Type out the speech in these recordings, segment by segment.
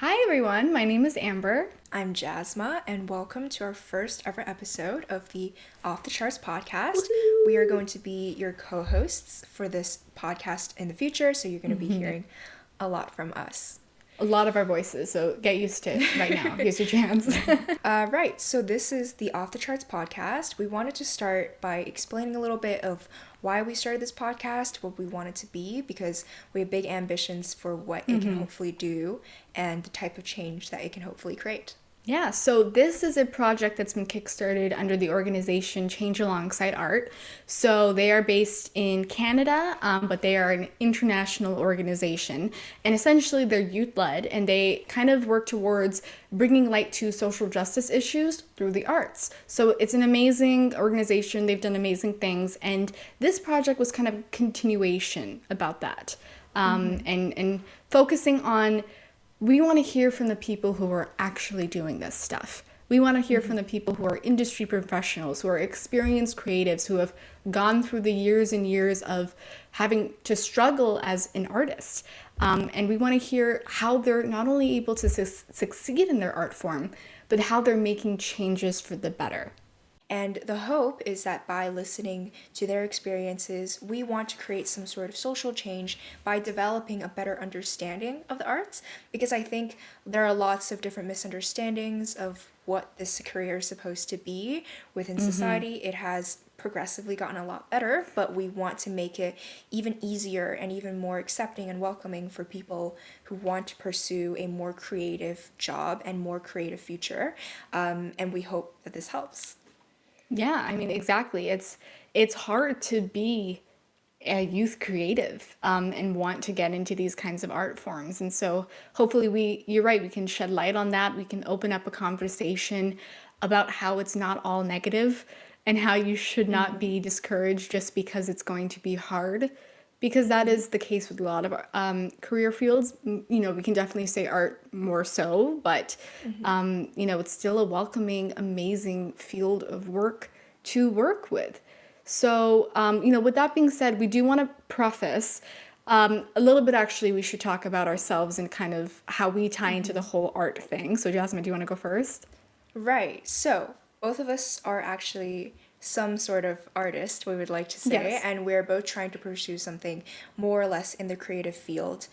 Hi everyone, my name is Amber. I'm Jasma, and welcome to our first ever episode of the Off the Charts podcast. We are Woohoo! going to be your co hosts for this podcast in the future, so you're going to be hearing a lot from us. A lot of our voices, so get used to it right now. Here's your chance. Right, so this is the Off the Charts podcast. We wanted to start by explaining a little bit of why we started this podcast, what we want it to be, because we have big ambitions for what it can hopefully do and the type of change that it can hopefully create. Yeah, so this is a project that's been kickstarted under the organization Change Alongside Art. So they are based in Canada, but they are an international organization. And essentially, they're youth led and they kind of work towards bringing light to social justice issues through the arts. So it's an amazing organization. They've done amazing things. And this project was kind of a continuation about that and focusing on we want to hear from the people who are actually doing this stuff. We want to hear from the people who are industry professionals, who are experienced creatives, who have gone through the years and years of having to struggle as an artist. And we want to hear how they're not only able to succeed in their art form, but how they're making changes for the better. And the hope is that by listening to their experiences, we want to create some sort of social change by developing a better understanding of the arts. Because I think there are lots of different misunderstandings of what this career is supposed to be within society. It has progressively gotten a lot better, but we want to make it even easier and even more accepting and welcoming for people who want to pursue a more creative job and more creative future. And we hope that this helps. Yeah, I mean, exactly. It's hard to be a youth creative and want to get into these kinds of art forms. And so hopefully you're right, we can shed light on that. We can open up a conversation about how it's not all negative and how you should not be discouraged just because it's going to be hard. Because that is the case with a lot of career fields. We can definitely say art more so, but it's still a welcoming, amazing field of work to work with. So, with that being said, we do want to preface a little bit. Actually, we should talk about ourselves and kind of how we tie into the whole art thing. So, Jasmine, do you want to go first? Right. So, both of us are actually some sort of artist, we would like to say, Yes. and we're both trying to pursue something more or less in the creative field.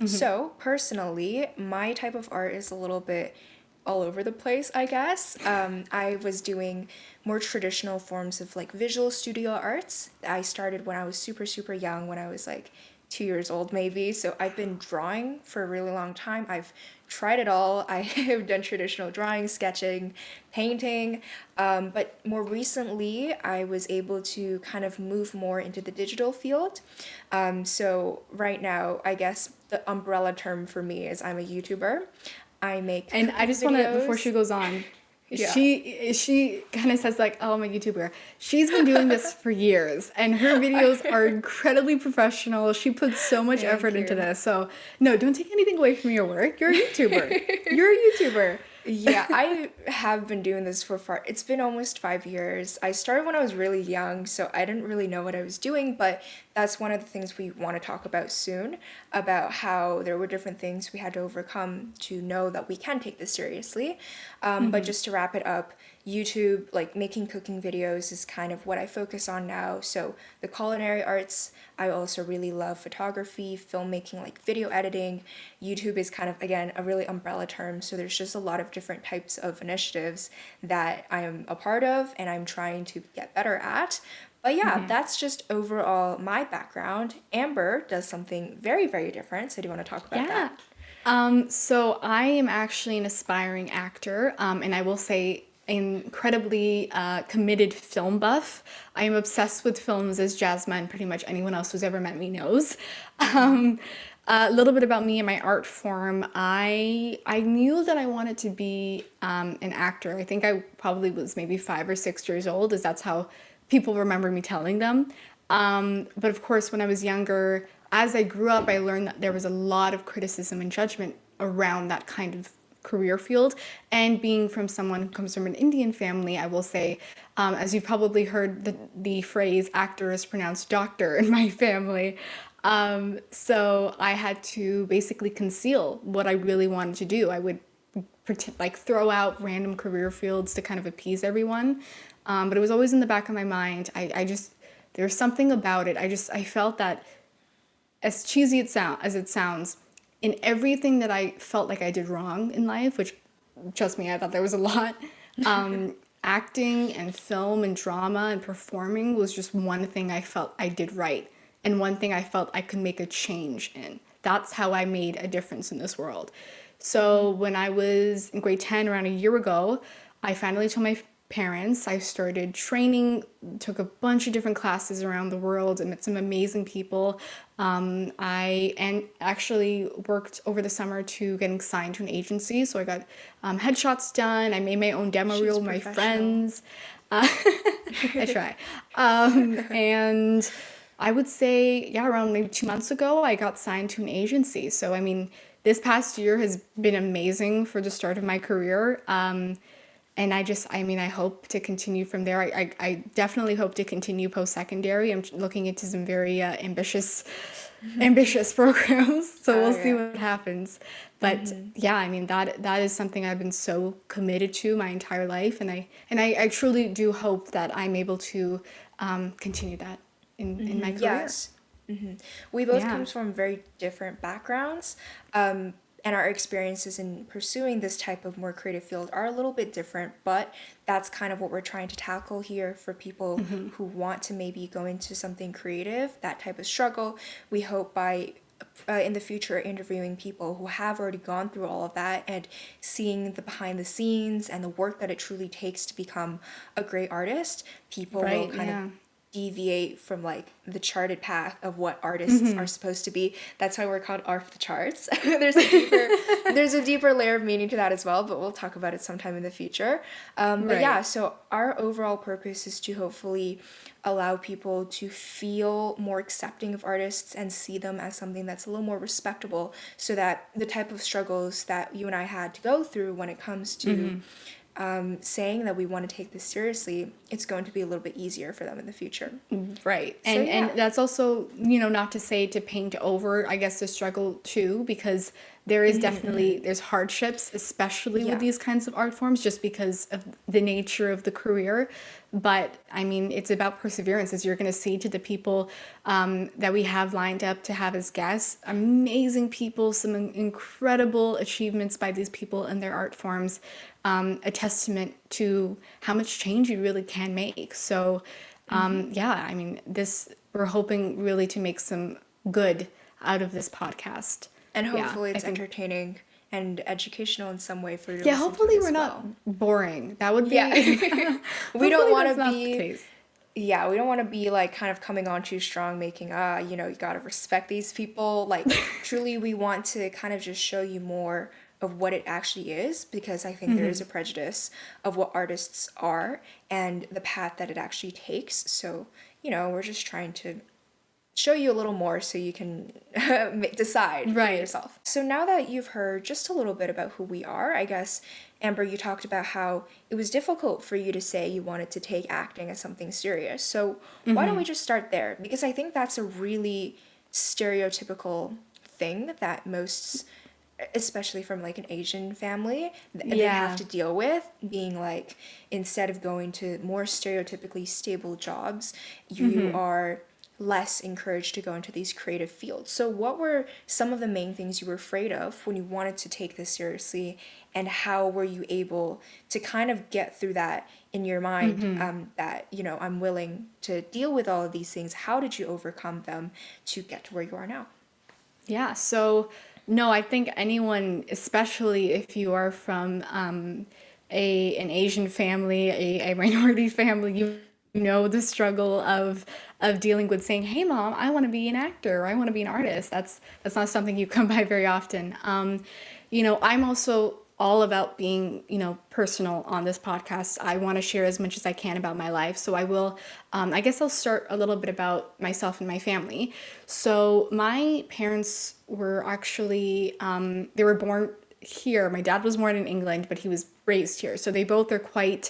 So, personally, my type of art is a little bit all over the place, I guess. I was doing more traditional forms of like visual studio arts. I started when I was super, super young, when I was like 2 years old, maybe. So I've been drawing for a really long time. I've tried it all. I have done traditional drawing, sketching, painting. But more recently, I was able to kind of move more into the digital field. So right now, I guess the umbrella term for me is I'm a YouTuber. I make And I cooking just want to, before she videos. goes on, Yeah. she kind of says like, "Oh, I'm a YouTuber." She's been doing this for years, and her videos are incredibly professional. She puts so much Thank effort into you. this. So no, don't take anything away from your work. You're a YouTuber. You're a YouTuber. Yeah, I have been doing this for it's been almost 5 years. I started when I was really young, so I didn't really know what I was doing, but that's one of the things we want to talk about soon, about how there were different things we had to overcome to know that we can take this seriously. But just to wrap it up, YouTube, like making cooking videos is kind of what I focus on now. So the culinary arts, I also really love photography, filmmaking, like video editing. YouTube is kind of, again, a really umbrella term. So there's just a lot of different types of initiatives that I am a part of and I'm trying to get better at. But yeah, that's just overall my background. Amber does something very, very different. So do you want to talk about Yeah. that? So I am actually an aspiring actor, and I will say incredibly committed film buff. I am obsessed with films, as Jasmine and pretty much anyone else who's ever met me knows. Um, a little bit about me and my art form. I knew that I wanted to be an actor. I think I probably was maybe 5 or 6 years old, as that's how people remember me telling them. But of course, when I was younger, as I grew up, I learned that there was a lot of criticism and judgment around that kind of career field. And being from someone who comes from an Indian family, I will say, as you've probably heard the phrase actor is pronounced doctor in my family. So I had to basically conceal what I really wanted to do. I would pretend, like throw out random career fields to kind of appease everyone. But it was always in the back of my mind. I just, there's something about it. I felt that as cheesy as it sounds, in everything that I felt like I did wrong in life, which trust me, I thought there was a lot. Acting and film and drama and performing was just one thing I felt I did right, and one thing I felt I could make a change in. That's how I made a difference in this world. So when I was in grade 10, around a year ago, I finally told my parents. I started training, took a bunch of different classes around the world, and met some amazing people. I and actually worked over the summer to getting signed to an agency. So I got headshots done. I made my own demo reel She's with my professional. friends. I try. And I would say, yeah, around maybe 2 months ago, I got signed to an agency. So, I mean, this past year has been amazing for the start of my career. And I mean, I hope to continue from there. I definitely hope to continue post-secondary. I'm looking into some very ambitious programs. So Oh we'll see yeah. what happens. But yeah, I mean, that is something I've been so committed to my entire life. And I truly do hope that I'm able to continue that in my career. Yes. We both Yeah. come from very different backgrounds, and our experiences in pursuing this type of more creative field are a little bit different, but that's kind of what we're trying to tackle here for people who want to maybe go into something creative, that type of struggle. We hope by in the future interviewing people who have already gone through all of that and seeing the behind the scenes and the work that it truly takes to become a great artist, people will Right. kind of Yeah. deviate from like the charted path of what artists are supposed to be. That's why we're called off the charts. There's a deeper layer of meaning to that as well, but we'll talk about it sometime in the future. But yeah, Right. so our overall purpose is to hopefully allow people to feel more accepting of artists and see them as something that's a little more respectable, so that the type of struggles that you and I had to go through when it comes to saying that we want to take this seriously, it's going to be a little bit easier for them in the future. Right. So And yeah. that's also, not to say to paint over, I guess, the struggle too, because there is definitely there's hardships, especially with Yeah. these kinds of art forms, just because of the nature of the career. But I mean, it's about perseverance, as you're going to see to the people that we have lined up to have as guests. Amazing people, some incredible achievements by these people and their art forms, a testament to how much change you really can make. So, yeah, I mean, we're hoping really to make some good out of this podcast. And Yeah, hopefully I it's think, entertaining and educational in some way for you to yeah, listen to hopefully we're as not well. boring. That would Yeah. be, We don't hopefully want to that's not the be, case. yeah, we don't want to be like kind of coming on too strong, making, you gotta respect these people. Like, truly, we want to kind of just show you more of what it actually is, because I think there is a prejudice of what artists are and the path that it actually takes. So, we're just trying to show you a little more so you can decide for Right. yourself. So now that you've heard just a little bit about who we are, I guess, Amber, you talked about how it was difficult for you to say you wanted to take acting as something serious. So why don't we just start there? Because I think that's a really stereotypical thing that most, especially from like an Asian family, they have Yeah. to deal with, being like, instead of going to more stereotypically stable jobs, you are less encouraged to go into these creative fields. So what were some of the main things you were afraid of when you wanted to take this seriously, and how were you able to kind of get through that in your mind, that, I'm willing to deal with all of these things? How did you overcome them to get to where you are now? Yeah. So, no, I think anyone, especially if you are from an Asian family, a minority family, you know the struggle of dealing with saying, "Hey, mom, I want to be an actor, or I want to be an artist." That's not something you come by very often. I'm also all about being, personal on this podcast. I want to share as much as I can about my life. So I will, I guess I'll start a little bit about myself and my family. So my parents were actually, they were born here. My dad was born in England, but he was raised here. So they both are quite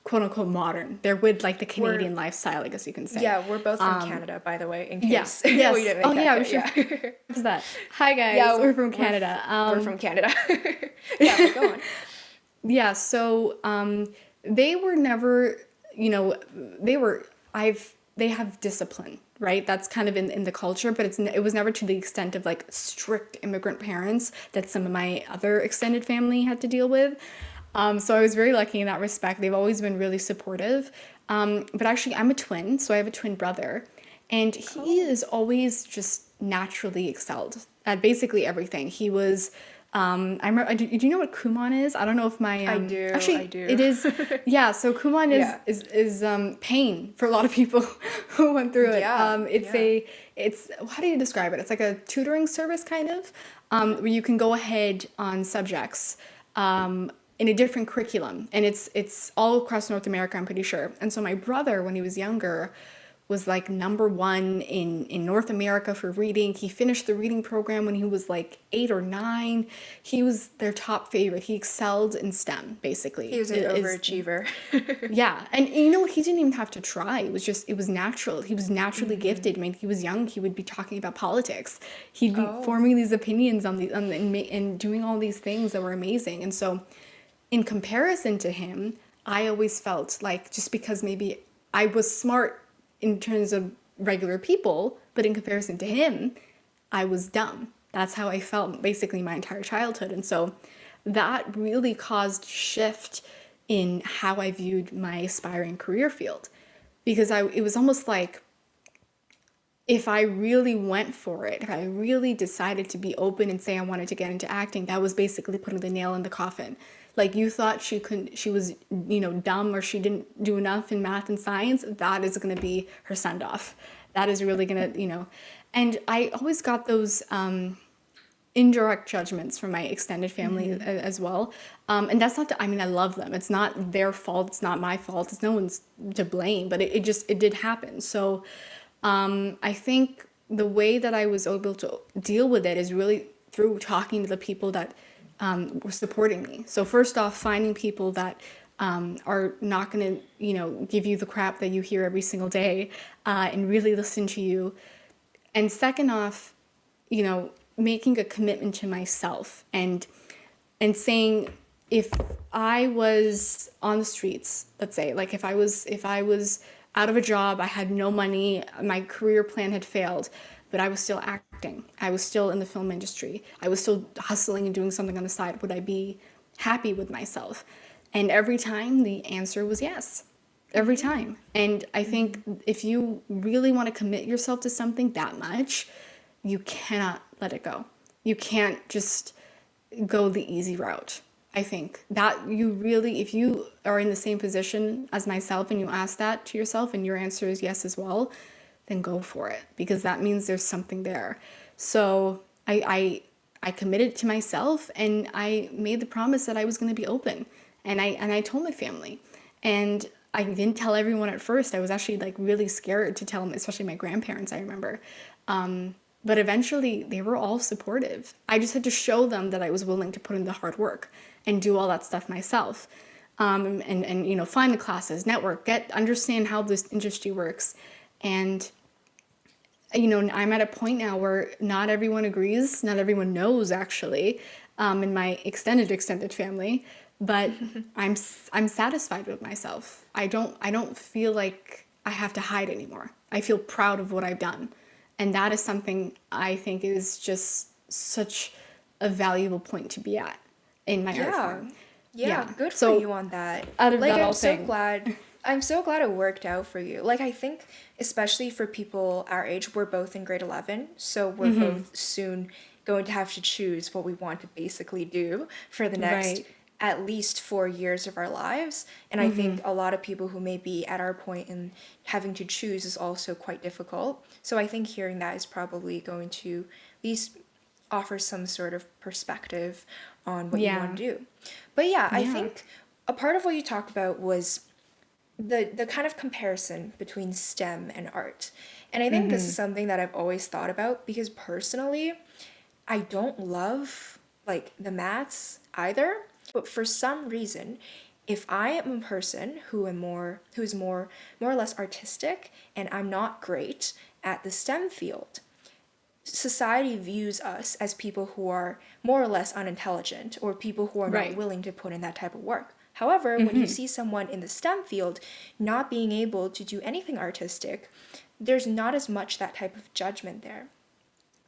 quote unquote modern. They're with like the We're Canadian lifestyle, I guess you can say. Yeah, we're both from Canada, by the way, in Yeah. case we Yes. didn't Oh make that yeah, we clear. should Yeah. fix that. Hi guys, Yeah, we're from Canada. we're from Canada. Yeah, but go on. Yeah, so they were never, you know, they were they have discipline, right? That's kind of in the culture, but it was never to the extent of like strict immigrant parents that some of my other extended family had to deal with. So I was very lucky in that respect. They've always been really supportive. But actually, I'm a twin, so I have a twin brother, and he Oh, is always just naturally excelled at basically everything. He was I remember. Do you know what Kumon is? I don't know if my I do, I actually it do. is. Yeah, so Kumon Yeah. is pain for a lot of people who went through it. Yeah, yeah. It's how do you describe it? It's like a tutoring service kind of, where you can go ahead on subjects in a different curriculum, and it's all across North America, I'm pretty sure. And so my brother, when he was younger, was like number one in North America for reading. He finished the reading program when he was like 8 or 9. He was their top favorite. He excelled in STEM, He basically. was an It is overachiever. yeah, and you know what? He didn't even have to try. It was natural. He was naturally gifted. I mean, he was young. He would be talking about politics. He'd be Oh, forming these opinions and doing all these things that were amazing. And so, in comparison to him, I always felt like just because maybe I was smart in terms of regular people, but in comparison to him, I was dumb. That's how I felt basically my entire childhood. And so that really caused shift in how I viewed my aspiring career field. Because it was almost like if I really went for it, if I really decided to be open and say I wanted to get into acting, that was basically putting the nail in the coffin. Like you thought she was, dumb or she didn't do enough in math and science, that is going to be her send off. That is really going to, and I always got those indirect judgments from my extended family as well. And that's not, I mean, I love them. It's not their fault. It's not my fault. It's no one's to blame, but it did happen. So I think the way that I was able to deal with it is really through talking to the people that were supporting me. So first off, finding people that are not going to, give you the crap that you hear every single day and really listen to you. And second off, making a commitment to myself and saying if I was on the streets, let's say, like if I was out of a job, I had no money, my career plan had failed, but I was still acting. I was still in the film industry. I was still hustling and doing something on the side. Would I be happy with myself? And every time the answer was yes. Every time. And I think if you really want to commit yourself to something that much, you cannot let it go. You can't just go the easy route. I think that you really, if you are in the same position as myself and you ask that to yourself and your answer is yes as well, then go for it because that means there's something there. So I committed to myself and I made the promise that I was going to be open, and I told my family, and I didn't tell everyone at first. I was actually like really scared to tell them, especially my grandparents. I remember. But eventually they were all supportive. I just had to show them that I was willing to put in the hard work and do all that stuff myself. And find the classes, network, understand how this industry works. And I'm at a point now where not everyone agrees, not everyone knows actually, in my extended family, but I'm satisfied with myself. I don't feel like I have to hide anymore. I feel proud of what I've done. And that is something I think is just such a valuable point to be at in my art yeah. form. Yeah, Yeah. good for So you on that. out of Like that I'm all so thing, glad I'm so glad it worked out for you. Like I think especially for people our age, we're both in grade 11, so we're both soon going to have to choose what we want to basically do for the next right. at least 4 years of our lives. And I think a lot of people who may be at our point in having to choose is also quite difficult. So I think hearing that is probably going to at least offer some sort of perspective on what you want Yeah. to do. But yeah, I Yeah. think a part of what you talked about was the kind of comparison between STEM and art. And I think this is something that I've always thought about because personally, I don't love like the maths either, but for some reason, if I am a person who's more or less artistic and I'm not great at the STEM field, society views us as people who are more or less unintelligent or people who are not Right. willing to put in that type of work. However, when you see someone in the STEM field not being able to do anything artistic, there's not as much that type of judgment there,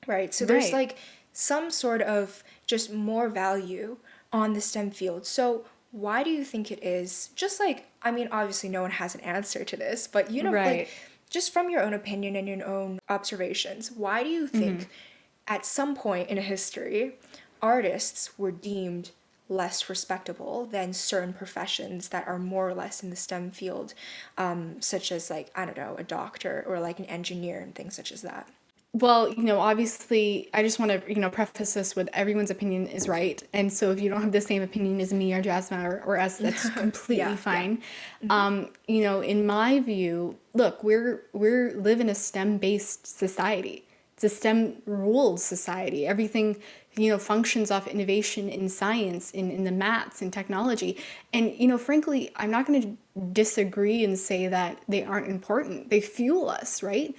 right? So there's Right. like some sort of just more value on the STEM field. So why do you think it is? Just like, I mean, obviously no one has an answer to this, but like Right. just from your own opinion and your own observations, why do you think at some point in history artists were deemed less respectable than certain professions that are more or less in the STEM field, such as like, I don't know, a doctor or like an engineer and things such as that? Well, obviously, I just want to, preface this with everyone's opinion is right. And so if you don't have the same opinion as me or Jasmine or us, that's completely Yeah, yeah. fine. In my view, look, we're live in a STEM-based society. It's a STEM-ruled society. Everything, functions off innovation in science, in the maths, in technology. And, frankly, I'm not going to disagree and say that they aren't important. They fuel us, right?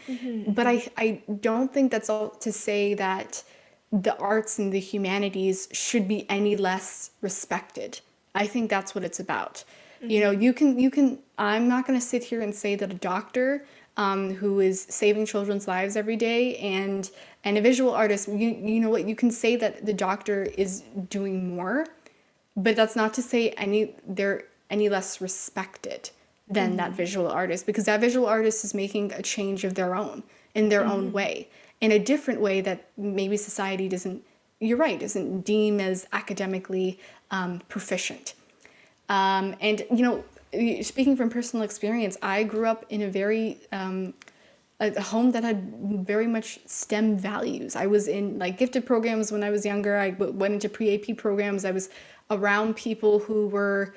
But I don't think that's all to say that the arts and the humanities should be any less respected. I think that's what it's about. I'm not going to sit here and say that a doctor who is saving children's lives every day and a visual artist, you know what, you can say that the doctor is doing more, but that's not to say they're any less respected than that visual artist, because that visual artist is making a change of their own in their own way, in a different way that maybe society doesn't, you're right, doesn't deem as academically proficient. And speaking from personal experience, I grew up in a home that had very much STEM values. I was in like gifted programs when I was younger. I went into pre-AP programs. I was around people who were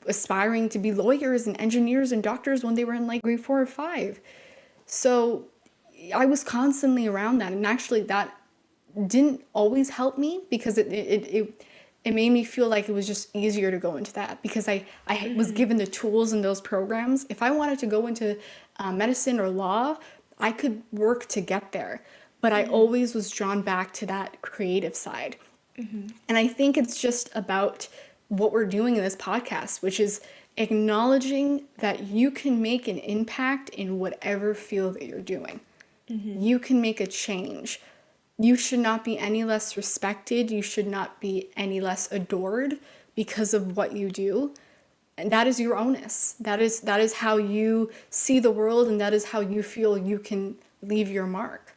aspiring to be lawyers and engineers and doctors when they were in like grade 4 or 5. So I was constantly around that, and actually that didn't always help me, because it made me feel like it was just easier to go into that, because I was given the tools in those programs. If I wanted to go into medicine or law, I could work to get there. But I always was drawn back to that creative side. And I think it's just about what we're doing in this podcast, which is acknowledging that you can make an impact in whatever field that you're doing. You can make a change. You should not be any less respected. You should not be any less adored because of what you do. And that is your onus. That is how you see the world, and that is how you feel you can leave your mark.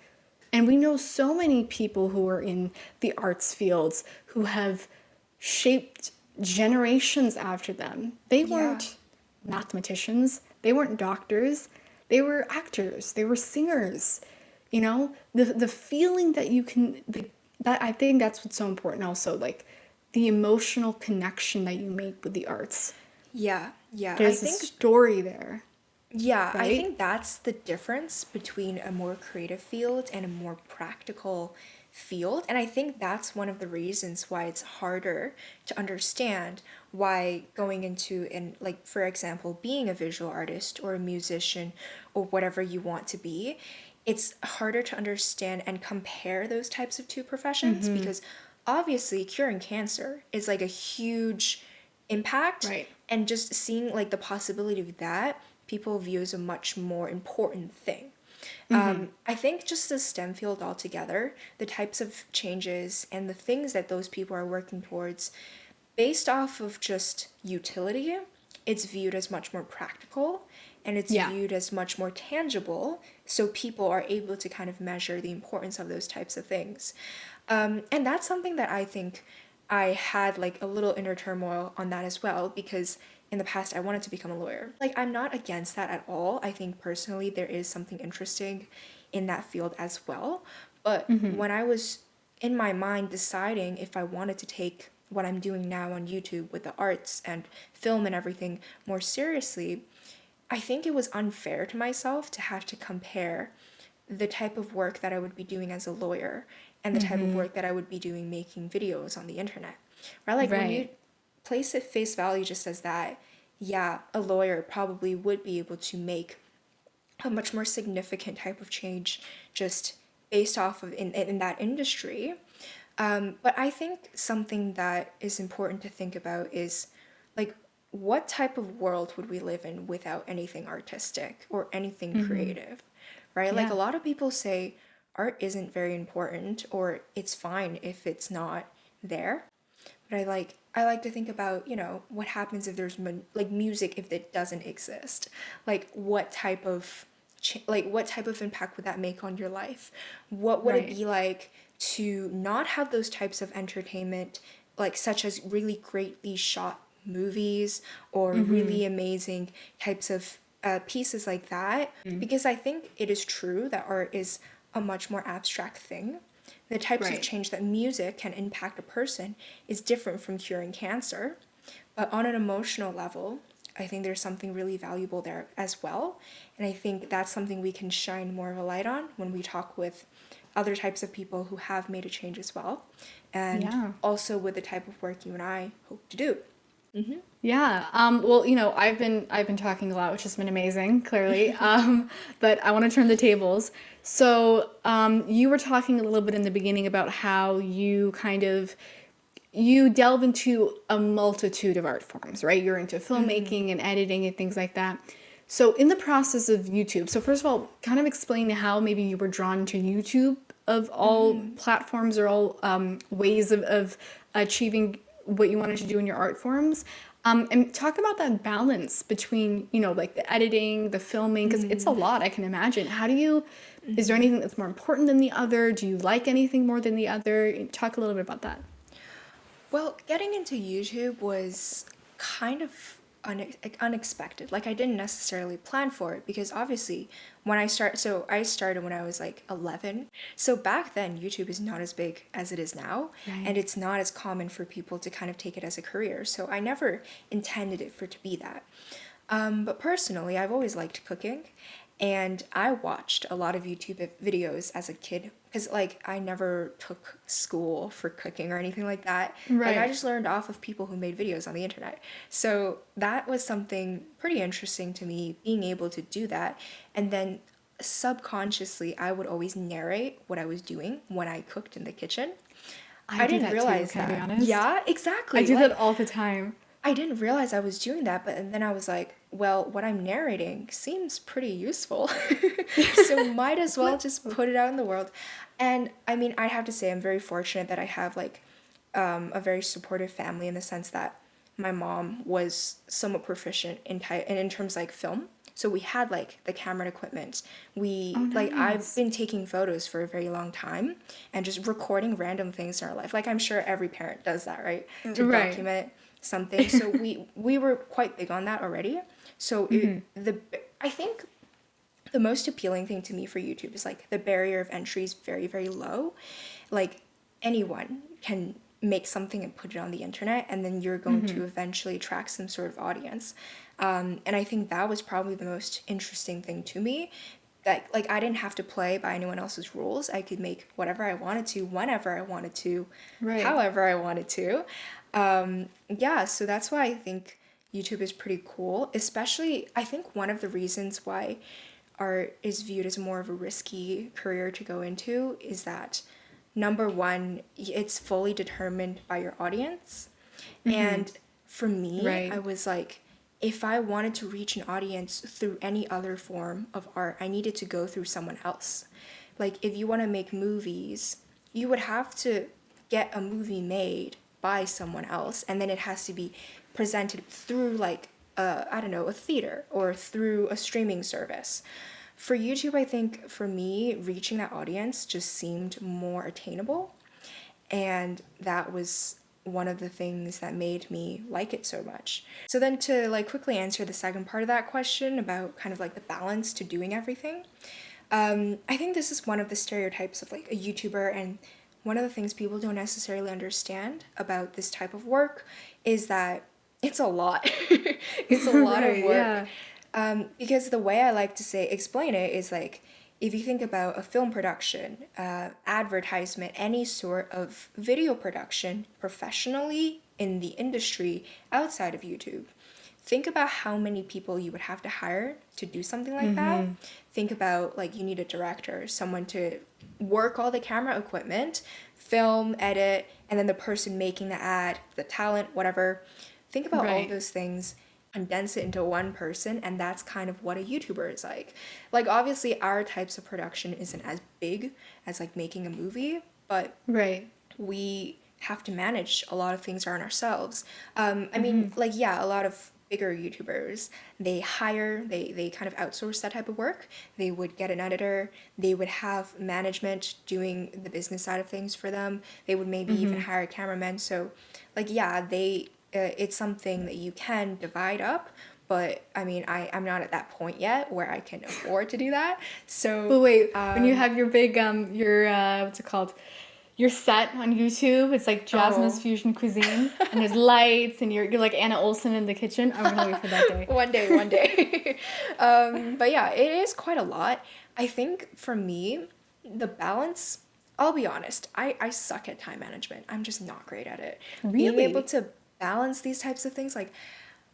And we know so many people who are in the arts fields who have shaped generations after them. They Yeah. weren't mathematicians, they weren't doctors, they were actors, they were singers. The feeling that you can, that I think that's what's so important also, like the emotional connection that you make with the arts. Yeah, yeah. There's a story there, I right? think that's the difference between a more creative field and a more practical field. And I think that's one of the reasons why it's harder to understand why going into, and like, for example, being a visual artist or a musician or whatever you want to be, it's harder to understand and compare those types of two professions, because obviously curing cancer is like a huge impact, Right. and just seeing like the possibility of that people view as a much more important thing. I think just the STEM field altogether, the types of changes and the things that those people are working towards, based off of just utility, it's viewed as much more practical, and it's Yeah. viewed as much more tangible, so people are able to kind of measure the importance of those types of things. And that's something that I think I had like a little inner turmoil on that as well, because in the past I wanted to become a lawyer. Like, I'm not against that at all. I think personally there is something interesting in that field as well. But when I was in my mind deciding if I wanted to take what I'm doing now on YouTube with the arts and film and everything more seriously, I think it was unfair to myself to have to compare the type of work that I would be doing as a lawyer and the type of work that I would be doing making videos on the internet. Right? Like, when you Right. place at face value just as that, yeah, a lawyer probably would be able to make a much more significant type of change just based off of in that industry. But I think something that is important to think about is like, what type of world would we live in without anything artistic or anything Mm-hmm. creative, right? Like a Yeah. lot of people say art isn't very important or it's fine if it's not there. But I like to think about, what happens if there's like music if it doesn't exist. Like what type of impact would that make on your life? What would it Right. be like to not have those types of entertainment, like such as really greatly shot movies or Mm-hmm. really amazing types of pieces like that? Because I think it is true that art is a much more abstract thing. The types of Right. change that music can impact a person is different from curing cancer. But on an emotional level, I think there's something really valuable there as well. And I think that's something we can shine more of a light on when we talk with other types of people who have made a change as well. And Yeah. also with the type of work you and I hope to do. Yeah. Well, I've been talking a lot, which has been amazing, clearly. But I want to turn the tables. So, you were talking a little bit in the beginning about how you delve into a multitude of art forms, right? You're into filmmaking and editing and things like that. So, in the process of YouTube, so first of all, kind of explain how maybe you were drawn to YouTube of all platforms or all ways of achieving what you wanted to do in your art forms. And talk about that balance between, like the editing, the filming, because it's a lot, I can imagine. Is there anything that's more important than the other? Do you like anything more than the other? Talk a little bit about that. Well, getting into YouTube was kind of unexpected. Like I didn't necessarily plan for it because obviously so I started when I was like 11. So back then YouTube is not as big as it is now, and Right. it's not as common for people to kind of take it as a career. So I never intended it for it to be that. But personally, I've always liked cooking, and I watched a lot of YouTube videos as a kid because, like, I never took school for cooking or anything like that. Like, I Right. just learned off of people who made videos on the internet. So that was something pretty interesting to me, being able to do that. And then subconsciously, I would always narrate what I was doing when I cooked in the kitchen. I I do didn't that too, realize can I be that. honest? Yeah, I exactly. do that Like, all the time. I didn't realize I was doing that, but and then I was like, well, what I'm narrating seems pretty useful. So might as well just put it out in the world. And I mean, I have to say I'm very fortunate that I have like a very supportive family in the sense that my mom was somewhat proficient and in terms like film. So we had like the camera and equipment. Oh, I've nice. been taking photos for a very long time and just recording random things in our life. Like I'm sure every parent does that, right? To Right. document something. So we were quite big on that already. So I think the most appealing thing to me for YouTube is like the barrier of entry is very, very low. Like anyone can make something and put it on the internet, and then you're going to eventually attract some sort of audience. And I think that was probably the most interesting thing to me. That like I didn't have to play by anyone else's rules. I could make whatever I wanted to, whenever I wanted to, Right. however I wanted to. Yeah, so that's why I think YouTube is pretty cool. Especially, I think one of the reasons why art is viewed as more of a risky career to go into is that number one, it's fully determined by your audience. And for me, I Right. was like, if I wanted to reach an audience through any other form of art, I needed to go through someone else. Like, if you want to make movies, you would have to get a movie made by someone else, and then it has to be presented through, like, I don't know, a theater or through a streaming service. For YouTube, I think for me, reaching that audience just seemed more attainable. And that was one of the things that made me like it so much. So then to like quickly answer the second part of that question about kind of like the balance to doing everything, I think this is one of the stereotypes of like a YouTuber, and one of the things people don't necessarily understand about this type of work is that it's a lot. It's a lot of Right. work. Yeah. Because the way I like to explain it is like, if you think about a film production, advertisement, any sort of video production professionally in the industry outside of YouTube, think about how many people you would have to hire to do something like that. Think about like you need a director, someone to work all the camera equipment, film, edit, and then the person making the ad, the talent, whatever. Think about all Right. those things, condense it into one person, and that's kind of what a YouTuber is like. Like obviously our types of production isn't as big as like making a movie, but Right. we have to manage a lot of things on ourselves. I mean, like, yeah, a lot of bigger YouTubers, they kind of outsource that type of work. They would get an editor, they would have management doing the business side of things for them. They would maybe even hire a cameraman. So, like, yeah, it's something that you can divide up. But I mean, I'm not at that point yet where I can afford to do that. So, But wait, when you have your big your what's it called? Your set on YouTube, it's like Jasma's oh, Fusion Cuisine, and there's lights, and you're like Anna Olsen in the kitchen. I'm gonna wait for that day. one day, one day. But yeah, it is quite a lot. I think for me, the balance, I'll be honest, I suck at time management. I'm just not great at it. Being able Really? to balance these types of things, like,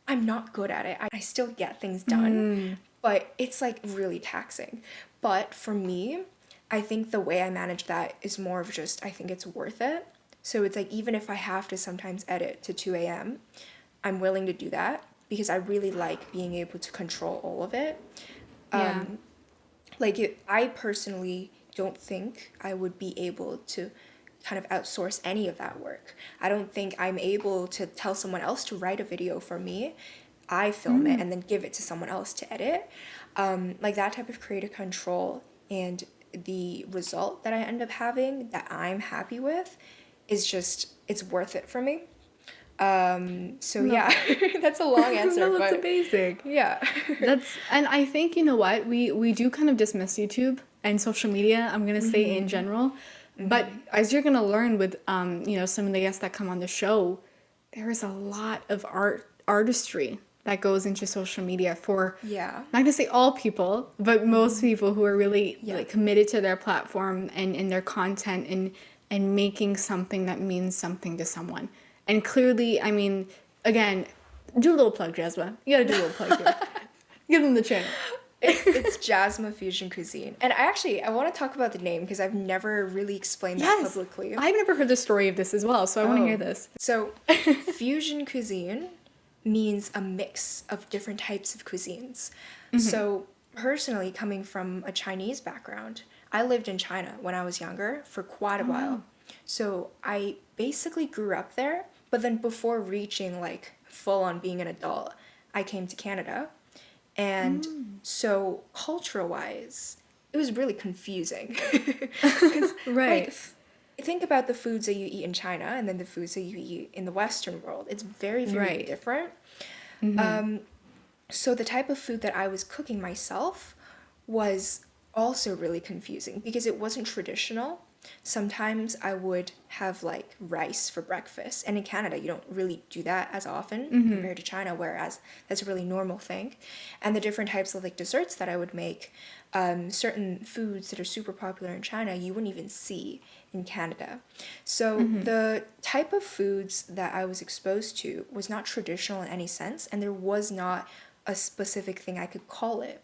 I'm not good at it. I still get things done, but it's like really taxing. But for me, I think the way I manage that is more of just, I think it's worth it. So it's like, even if I have to sometimes edit to 2 a.m., I'm willing to do that because I really like being able to control all of it. Yeah. Like, I personally don't think I would be able to kind of outsource any of that work. I don't think I'm able to tell someone else to write a video for me. I film it and then give it to someone else to edit. Like that type of creative control and the result that I end up having that I'm happy with is just, it's worth it for me. So Love yeah, that. that's a long answer, No, that's but amazing. yeah. That's and I think you know what we do kind of dismiss YouTube and social media. I'm gonna say in general, but as you're gonna learn with some of the guests that come on the show, there is a lot of artistry that goes into social media for Yeah. not gonna say all people, but most people who are really Yeah. like committed to their platform and their content and making something that means something to someone. And clearly, I mean, again, do a little plug, Jasma. You gotta do a little plug here. Give them the channel. It's Jasma Fusion Cuisine. And I want to talk about the name because I've never really explained that Yes, publicly. I've never heard the story of this as well, so I want to hear Oh. this. So, fusion cuisine means a mix of different types of cuisines. So, personally, coming from a Chinese background, I lived in China when I was younger for quite a while. So, I basically grew up there, but then before reaching like full on being an adult, I came to Canada. And so, culture wise, it was really confusing. Because, like, Right, think about the foods that you eat in China and then the foods that you eat in the Western world. It's very, very right. different. So the type of food that I was cooking myself was also really confusing because it wasn't traditional. Sometimes I would have like rice for breakfast, and in Canada you don't really do that as often compared to China, whereas that's a really normal thing. And the different types of like desserts that I would make, certain foods that are super popular in China you wouldn't even see in Canada. So the type of foods that I was exposed to was not traditional in any sense, and there was not a specific thing I could call it.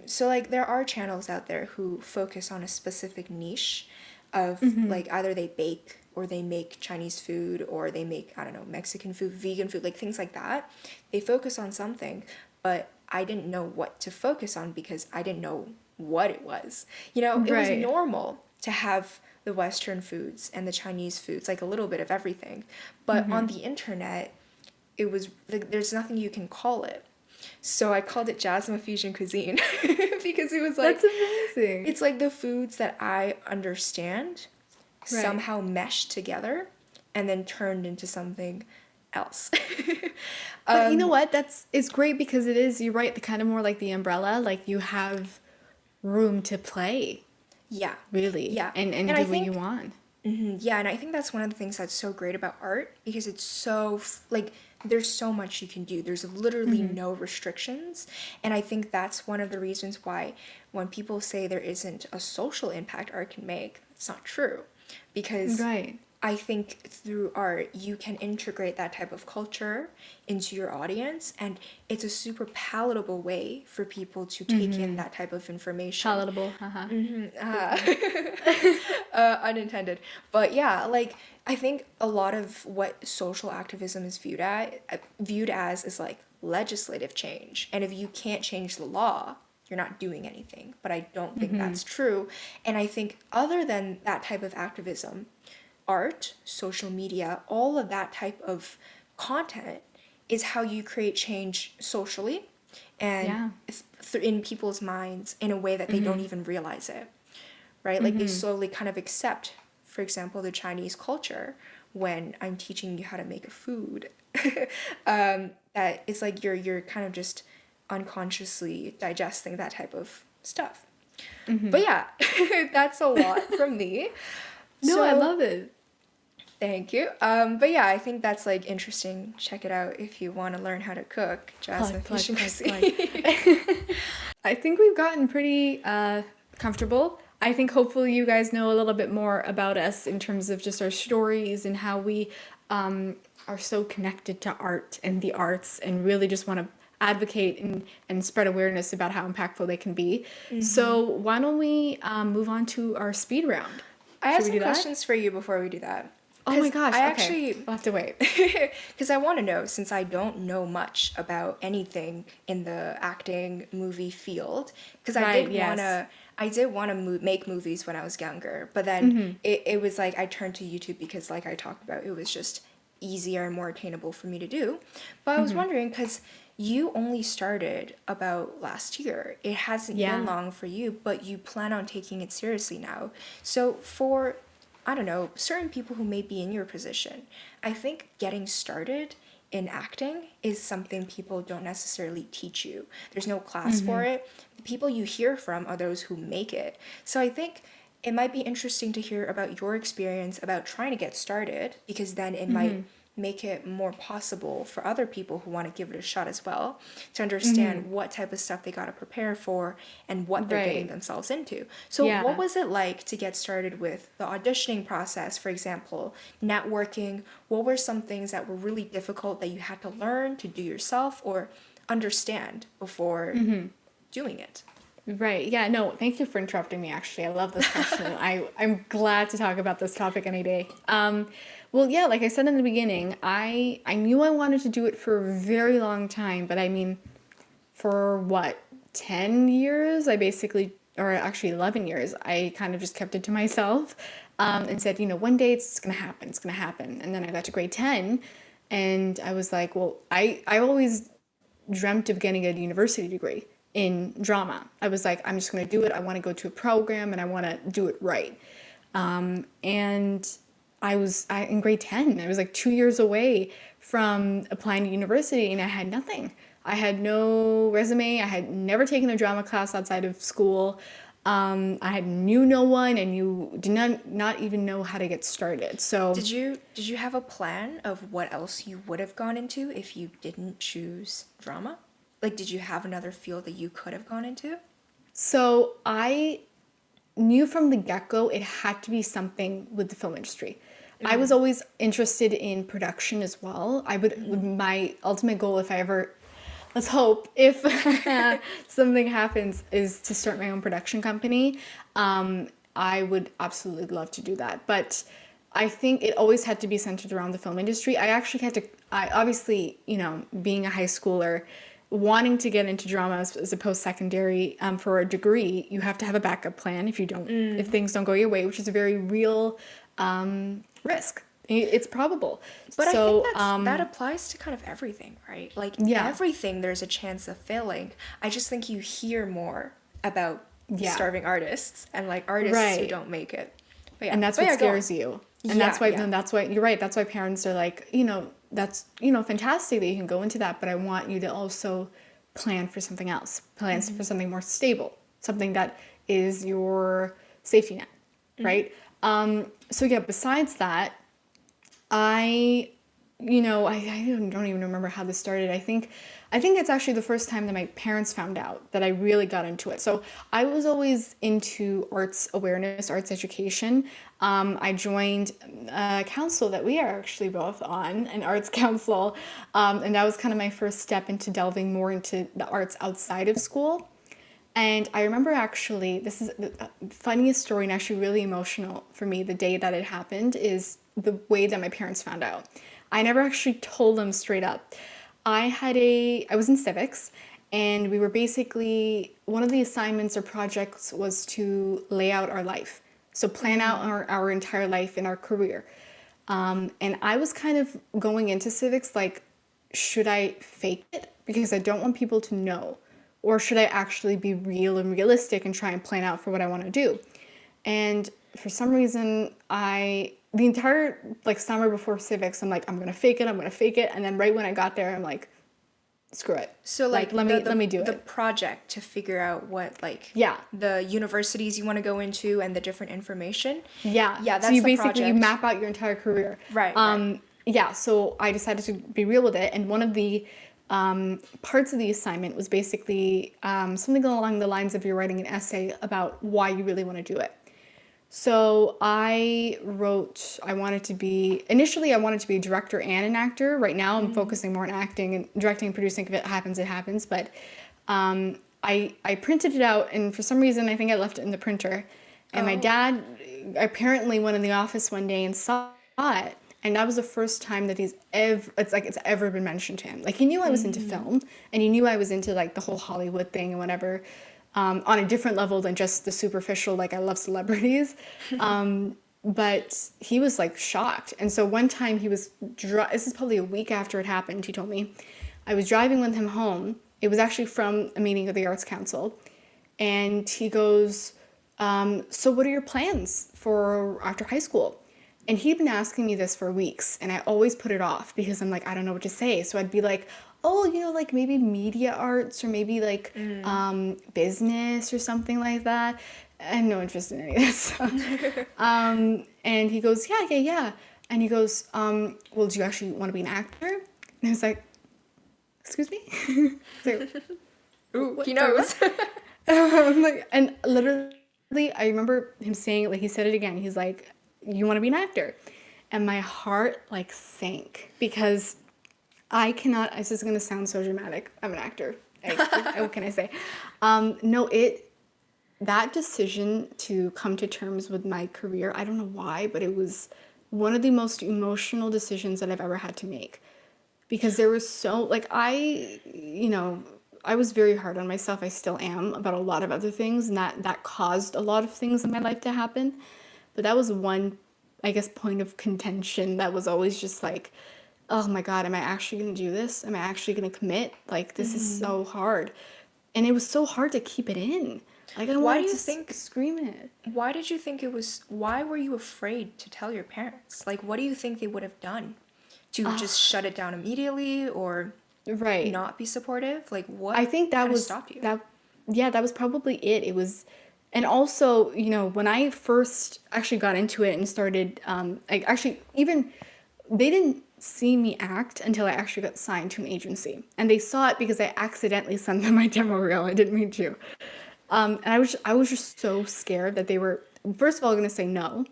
So like there are channels out there who focus on a specific niche of like either they bake or they make Chinese food or they make, I don't know, Mexican food, vegan food, like things like that. They focus on something, but I didn't know what to focus on because I didn't know what it was. You know, it was Right. normal to have the Western foods and the Chinese foods, like a little bit of everything. But on the internet, it was like there's nothing you can call it. So I called it Jasma Fusion Cuisine because it was like That's amazing. it's like the foods that I understand Right. somehow meshed together and then turned into something else. But you know what? It's great because it is, you're right, the kind of more like the umbrella, like you have room to play, Yeah. really, Yeah. and And do I what you think want. Yeah, and I think that's one of the things that's so great about art because it's so like there's so much you can do. There's literally no restrictions. And I think that's one of the reasons why when people say there isn't a social impact art can make, it's not true. Because Right. I think through art, you can integrate that type of culture into your audience, and it's a super palatable way for people to take in that type of information. Palatable. Haha. Good Uh, pun. unintended. But yeah, like I think a lot of what social activism is viewed as is like legislative change. And if you can't change the law, you're not doing anything. But I don't think that's true. And I think other than that type of activism, art, social media, all of that type of content is how you create change socially and Yeah. in people's minds in a way that they don't even realize it, right? Like they slowly kind of accept, for example, the Chinese culture when I'm teaching you how to make a food. That it's like you're kind of just unconsciously digesting that type of stuff. But yeah, that's a lot from me. No, I So love it. thank you. But yeah, I think that's like interesting. Check it out if you want to learn how to cook Jasmine Plug, plug, Fusion plug, Cuisine. plug. I think we've gotten pretty comfortable. I think hopefully you guys know a little bit more about us in terms of just our stories and how we are so connected to art and the arts and really just want to advocate and spread awareness about how impactful they can be. So why don't we move on to our speed round? I have Should we some do that? questions for you before we do that. Oh my 'Cause gosh, I okay. actually, We'll have to wait. because I want to know, since I don't know much about anything in the acting movie field, because Right, yes. I did want to make movies when I was younger, but then it was like I turned to YouTube because, like I talked about, it was just easier and more attainable for me to do. But I was wondering, because you only started about last year, it hasn't been Yeah. long for you, but you plan on taking it seriously now. So for I don't know, certain people who may be in your position, I think getting started in acting is something people don't necessarily teach you. There's no class for it. The people you hear from are those who make it. So I think it might be interesting to hear about your experience about trying to get started because then it might make it more possible for other people who want to give it a shot as well to understand what type of stuff they got to prepare for and what they're getting Right. themselves into. So, what Yeah. was it like to get started with the auditioning process, for example, networking? What were some things that were really difficult that you had to learn to do yourself or understand before doing it? Right. Yeah, no, thank you for interrupting me actually. I love this question. I'm glad to talk about this topic any day. Well, yeah, like I said in the beginning, I knew I wanted to do it for a very long time, but I mean, for what, 10 years, I basically, or actually 11 years, I kind of just kept it to myself and said, one day it's going to happen. It's going to happen. And then I got to grade 10 and I was like, well, I always dreamt of getting a university degree in drama. I was like, I'm just going to do it. I want to go to a program and I want to do it right. And in grade 10. I was like 2 years away from applying to university and I had nothing. I had no resume. I had never taken a drama class outside of school. I had knew no one and you did not even know how to get started. So Did you have a plan of what else you would have gone into if you didn't choose drama? Like, did you have another field that you could have gone into? So I knew from the get-go it had to be something with the film industry. I was always interested in production as well. My ultimate goal if I ever, let's hope, if something happens is to start my own production company. I would absolutely love to do that. But I think it always had to be centered around the film industry. I obviously, being a high schooler, wanting to get into drama as a post-secondary for a degree, you have to have a backup plan if things don't go your way, which is a very real risk. It's probable. But I So, think that applies to kind of everything, right? Like yeah, everything there's a chance of failing. I just think you hear more about yeah, starving artists and like artists who right. don't make it. And that's But what yeah, go on. scares you. And Yeah, yeah. that's why you're right. That's why parents are like, that's, fantastic that you can go into that, but I want you to also plan for something else, for something more stable, something that is your safety net, right? So yeah, besides that, I, I don't even remember how this started. I think it's actually the first time that my parents found out that I really got into it. So I was always into arts awareness, arts education. I joined a council that we are actually both on, an arts council, and that was kind of my first step into delving more into the arts outside of school. And I remember actually, this is the funniest story and actually really emotional for me the day that it happened is the way that my parents found out. I never actually told them straight up. I was in civics and we were basically, one of the assignments or projects was to lay out our life. So plan out our entire life and our career. And I was kind of going into civics like, should I fake it? Because I don't want people to know. Or should I actually be real and realistic and try and plan out for what I want to do? And for some reason, the entire like summer before civics, I'm like, I'm gonna fake it, I'm gonna fake it. And then right when I got there, I'm like, screw it. So like Let me do the it. project to figure out what like Yeah. the universities you want to go into and the different information. Yeah. Yeah, So that's you the basically you project. map out your entire career. Right, right. Yeah. So I decided to be real with it, and one of the parts of the assignment was basically something along the lines of you're writing an essay about why you really want to do it. So initially I wanted to be a director and an actor. Right now I'm focusing more on acting and directing and producing. If it happens, it happens. But I printed it out, and for some reason I think I left it in the printer. And my dad apparently went in the office one day and saw it. And that was the first time that it's ever been mentioned to him. Like he knew I was into film, and he knew I was into like the whole Hollywood thing and whatever, on a different level than just the superficial, like I love celebrities. But he was like shocked. And so one time this is probably a week after it happened, he told me, I was driving with him home. It was actually from a meeting of the Arts Council. And he goes, so what are your plans for after high school? And he'd been asking me this for weeks, and I always put it off because I'm like, I don't know what to say. So I'd be like, oh, like maybe media arts or maybe like business or something like that. I have no interest in any of this stuff. And he goes, yeah. And he goes, well, do you actually want to be an actor? And I was like, excuse me? Like, Ooh, he sorry, knows. I'm like, and literally, I remember him saying it, like he said it again. He's like, you want to be an actor? And my heart like sank because this is going to sound so dramatic. I'm an actor. What can I say? No, that decision to come to terms with my career, I don't know why, but it was one of the most emotional decisions that I've ever had to make. Because there was I was very hard on myself. I still am about a lot of other things, and that caused a lot of things in my life to happen. But that was one, I guess, point of contention that was always just like, oh my God, am I actually going to do this? Am I actually going to commit? Like, this is so hard. And it was so hard to keep it in. Like, I Why do wanted you to think scream it. why did you think why were you afraid to tell your parents? Like what do you think they would have done? To just shut it down immediately or Right. not be supportive? Like what I think that kind of was stopped you? that was probably it. It was, and also, when I first actually got into it and started, like actually even they didn't see me act until I actually got signed to an agency, and they saw it because I accidentally sent them my demo reel. I didn't mean to, and I was just so scared that they were first of all going to say no,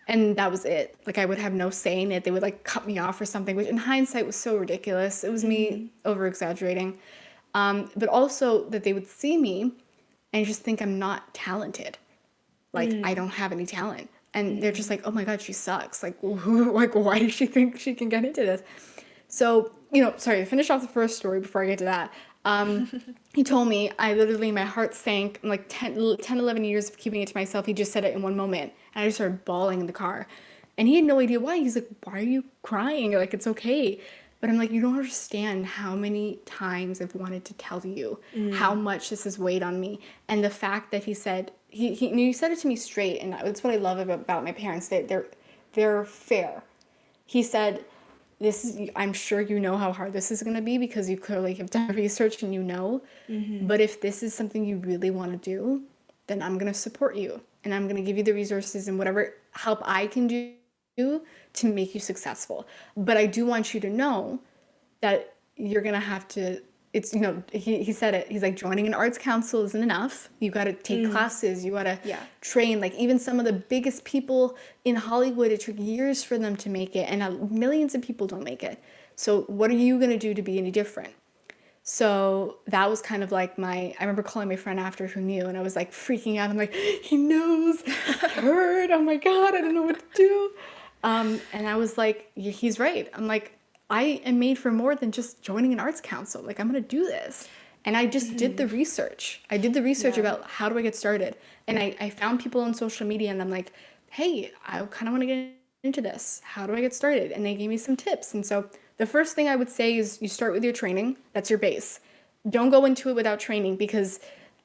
and that was it. Like I would have no say in it. They would like cut me off or something, which in hindsight was so ridiculous. It was me over exaggerating. But also that they would see me and just think I'm not talented. Like I don't have any talent. And they're just like, oh my God, she sucks. Like, like, why does she think she can get into this? So, sorry, to finish off the first story before I get to that. He told me, my heart sank. In like 11 years of keeping it to myself. He just said it in one moment. And I just started bawling in the car. And he had no idea why. He's like, why are you crying? Like, it's okay. But I'm like, you don't understand how many times I've wanted to tell you how much this has weighed on me. And the fact that he said, he said it to me straight. And that's what I love about my parents. They're fair. He said, I'm sure you know how hard this is going to be because you clearly have done research and but if this is something you really want to do, then I'm going to support you. and I'm going to give you the resources and whatever help I can do to make you successful. But I do want you to know that you're going to have to, it's, he said it. He's like, joining an arts council isn't enough. You got to take classes. You got to Yeah. train. Like, even some of the biggest people in Hollywood, it took years for them to make it, and millions of people don't make it. So what are you going to do to be any different? So that was kind of like I remember calling my friend after who knew, and I was like freaking out. I'm like, he knows, he heard, oh my God, I don't know what to do. And I was like, he's right. I'm like, I am made for more than just joining an arts council. Like, I'm going to do this. And I just did the research. I did the research about how do I get started. And I found people on social media, and I'm like, hey, I kind of want to get into this. How do I get started? And they gave me some tips. And so the first thing I would say is you start with your training. That's your base. Don't go into it without training, because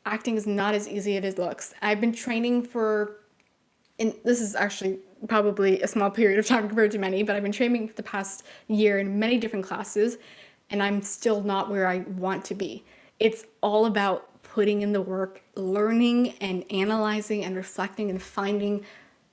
acting is not as easy as it looks. I've been training and this is actually probably a small period of time compared to many, but I've been training for the past year in many different classes, and I'm still not where I want to be. It's all about putting in the work, learning and analyzing and reflecting and finding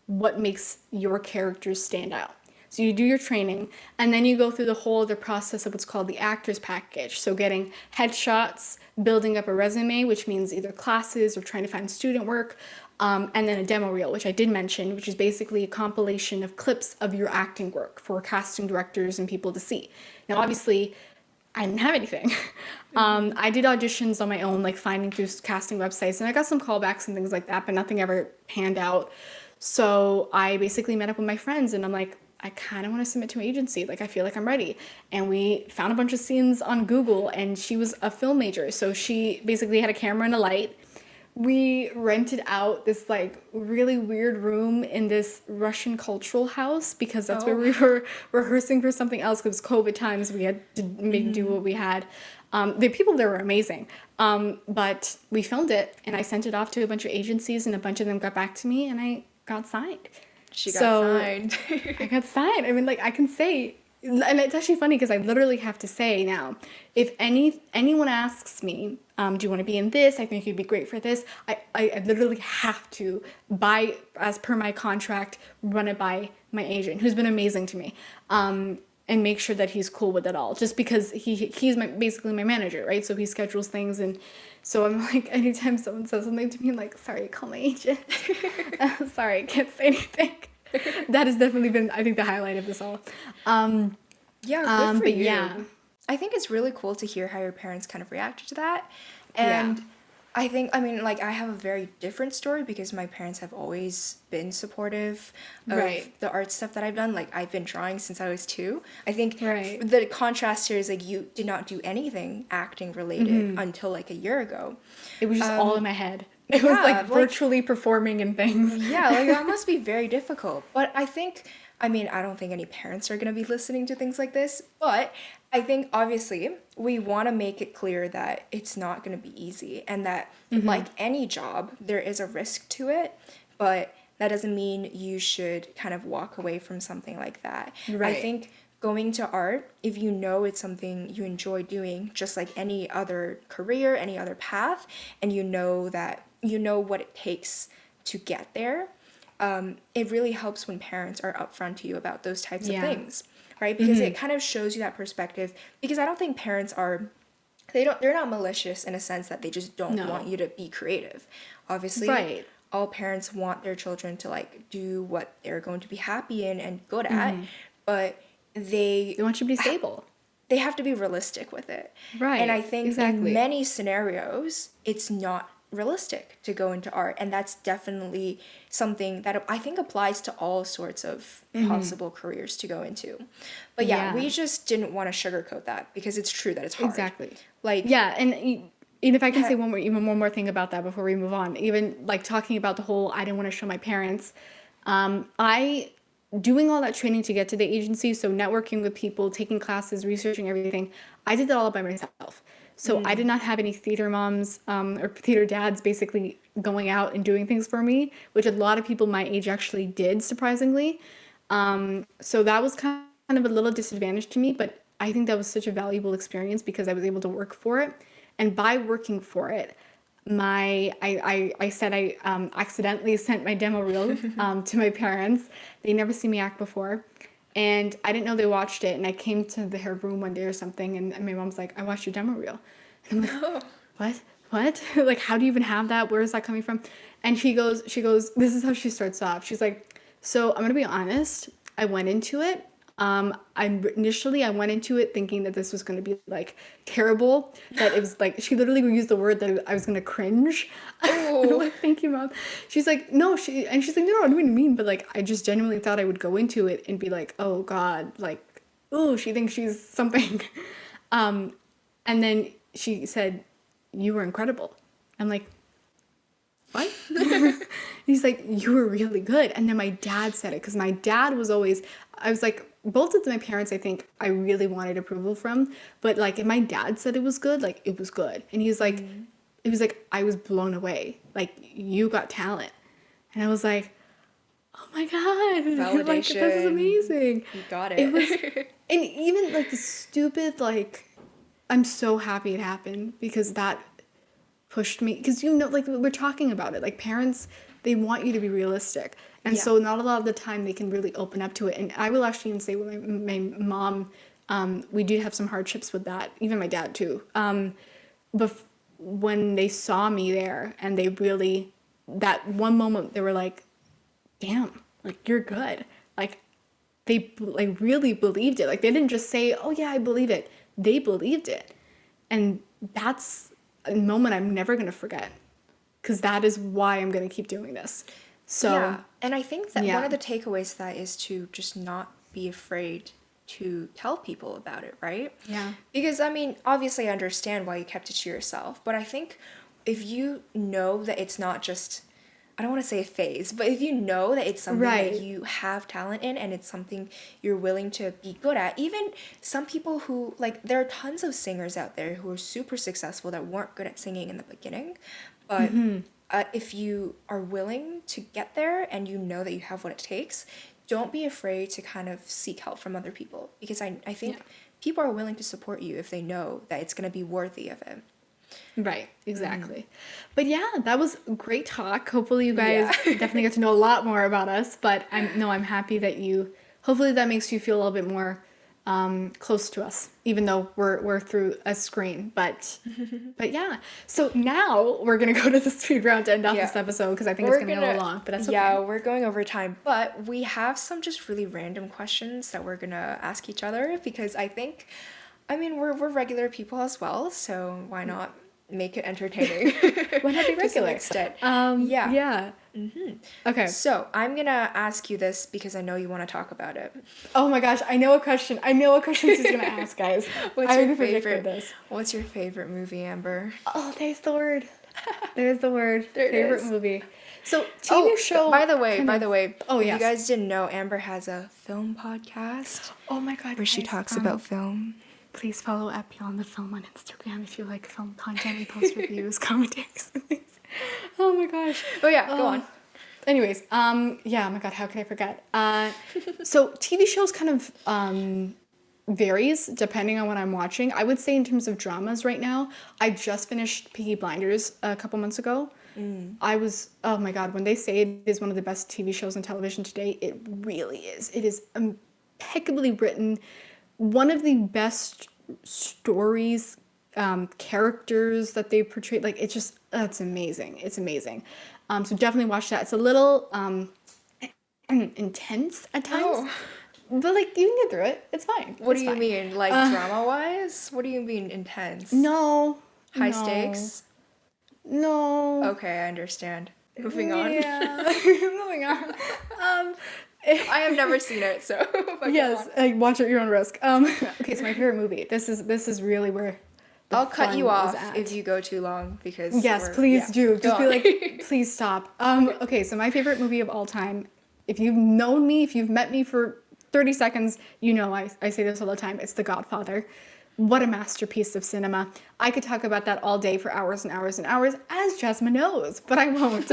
what makes your characters stand out. So you do your training, and then you go through the whole other process of what's called the actor's package. So getting headshots, building up a resume, which means either classes or trying to find student work, and then a demo reel, which I did mention, which is basically a compilation of clips of your acting work for casting directors and people to see. Now, obviously, I didn't have anything. I did auditions on my own, like finding through casting websites, and I got some callbacks and things like that, but nothing ever panned out. So I basically met up with my friends, and I'm like, I kind of want to submit to an agency. Like, I feel like I'm ready. And we found a bunch of scenes on Google, and she was a film major. So she basically had a camera and a light. We rented out this like really weird room in this Russian cultural house, because that's where we were rehearsing for something else, because COVID times we had to make do what we had. The people there were amazing. But we filmed it, and I sent it off to a bunch of agencies, and a bunch of them got back to me, and I got signed. She got signed. I got signed. I mean, like, I can say, and it's actually funny because I literally have to say now, if anyone asks me, do you want to be in this? I think you'd be great for this. I literally have to, as per my contract, run it by my agent, who's been amazing to me, and make sure that he's cool with it all. Just because he's basically my manager, right? So he schedules things, and so I'm like, anytime someone says something to me, I'm like, sorry, call my agent. Sorry, I can't say anything. That has definitely been, I think, the highlight of this all. Yeah, good for you. Yeah. I think it's really cool to hear how your parents kind of reacted to that. And I think, I mean, like, I have a very different story, because my parents have always been supportive of the art stuff that I've done. Like, I've been drawing since I was 2. I think the contrast here is, like, you did not do anything acting related until, like, a year ago. It was just all in my head. It was, like, virtually performing and things. Yeah, like, that must be very difficult. But I think, I mean, I don't think any parents are going to be listening to things like this, but I think obviously we want to make it clear that it's not going to be easy, and that like any job, there is a risk to it, but that doesn't mean you should kind of walk away from something like that. Right. I think going to art, if you know it's something you enjoy doing, just like any other career, any other path, and you know what it takes to get there, it really helps when parents are upfront to you about those types of things, right? Because it kind of shows you that perspective. Because I don't think parents they're not malicious in a sense that they just don't want you to be creative. Obviously, all parents want their children to like do what they're going to be happy in and good at, but they want you to be stable. They have to be realistic with it. Right. And I think in many scenarios, it's not realistic to go into art, and that's definitely something that I think applies to all sorts of possible careers to go into. But we just didn't want to sugarcoat that, because it's true that it's hard. Exactly. Like, and even if I can say one more thing about that before we move on, even like talking about the whole I didn't want to show my parents, I doing all that training to get to the agency, so networking with people, taking classes, researching everything, I did that all by myself. So I did not have any theater moms or theater dads basically going out and doing things for me, which a lot of people my age actually did, surprisingly. So that was kind of a little disadvantage to me, but I think that was such a valuable experience because I was able to work for it. And by working for it, I said I accidentally sent my demo reel to my parents. They never seen me act before. And I didn't know they watched it. And I came to their room one day or something. And my mom's like, I watched your demo reel. And I'm like, No. what? What? Like, how do you even have that? Where is that coming from? And this is how she starts off. She's like, so I'm going to be honest. I went into it. I went into it thinking that this was going to be like terrible. That it was like, she literally used the word that I was going to cringe. I'm like, thank you, Mom. She's like, no, she's like, no, I don't mean, but like, I just genuinely thought I would go into it and be like, oh God, like, oh, she thinks she's something. And then she said, you were incredible. I'm like, what? He's like, you were really good. And then my dad said it because my dad was always, I was like, both of my parents, I think I really wanted approval from, but like if my dad said it was good, like it was good. And he's like, it was like, I was blown away. Like you got talent. And I was like, oh my God, Validation. like this is amazing. You got it. It was, and even like the stupid, like, I'm so happy it happened because that pushed me, because like we're talking about it, like parents, they want you to be realistic, and Yeah. so not a lot of the time they can really open up to it. And I will actually even say with my mom, we do have some hardships with that, even my dad too, but when they saw me there and they really, that one moment they were like, damn, like you're good, like they like really believed it. Like they didn't just say, oh yeah, I believe it, they believed it. And that's a moment I'm never going to forget, because that is why I'm going to keep doing this. So Yeah, and I think that yeah. one of the takeaways to that is to just not be afraid to tell people about it, right? Yeah. Because, I mean, obviously I understand why you kept it to yourself, but I think if you know that it's not just, I don't want to say a phase, but if you know that it's something Right. that you have talent in and it's something you're willing to be good at, even some people who, like, there are tons of singers out there who are super successful that weren't good at singing in the beginning, but if you are willing to get there and you know that you have what it takes, don't be afraid to kind of seek help from other people, because I think Yeah. people are willing to support you if they know that it's going to be worthy of it. Right, exactly. But yeah, that was a great talk. Hopefully you guys Yeah. definitely get to know a lot more about us, but I'm happy that hopefully that makes you feel a little bit more close to us, even though we're through a screen. But yeah. So now we're gonna go to the speed round to end off Yeah. this episode, because I think it's gonna get a little long, but that's Yeah, okay. we're going over time, but we have some just really random questions that we're gonna ask each other, because I think, I mean, we're regular people as well, so why not make it entertaining? Why not be To some regular? extent. Yeah. Yeah. Okay. So I'm gonna ask you this because I know you want to talk about it. Oh my gosh, I know a question. I know what question she's gonna ask, guys. What's I your already predicted favorite? this. What's your favorite movie, Amber? Oh, there's the word. There's the word. There it Favorite is. movie. So TV show. By the way, Oh if yes. you guys didn't know, Amber has a film podcast Oh my God. where she guys, talks about film. Please follow at Beyond the Film on Instagram if you like film content. We post reviews, commentaries, and things. Oh my gosh. Oh yeah, go on. Anyways, yeah. Oh my God, how could I forget? So TV shows kind of varies depending on what I'm watching. I would say in terms of dramas right now, I just finished Peaky Blinders a couple months ago. Oh my God, when they say it is one of the best TV shows on television today, it really is. It is impeccably written, one of the best stories, characters that they portray. Like it's amazing. It's amazing. So definitely watch that. It's a little intense at times. Oh. But like you can get through it. It's fine. What It's do you fine. mean? Like drama wise? What do you mean intense? No. High no, stakes? No. Okay, I understand. Moving on. Yeah. Moving on. I have never seen it, so but go Yes, on. like watch at your own risk. Okay, so my favorite movie. This is really where the I'll cut you fun is off at. if you go too long because Yes, we're- please yeah. do. Go Just be on. like, please stop. Okay, so my favorite movie of all time. If you've known me, if you've met me for 30 seconds, you know I say this all the time. It's The Godfather. What a masterpiece of cinema. I could talk about that all day for hours and hours and hours, as Jasma knows, but I won't.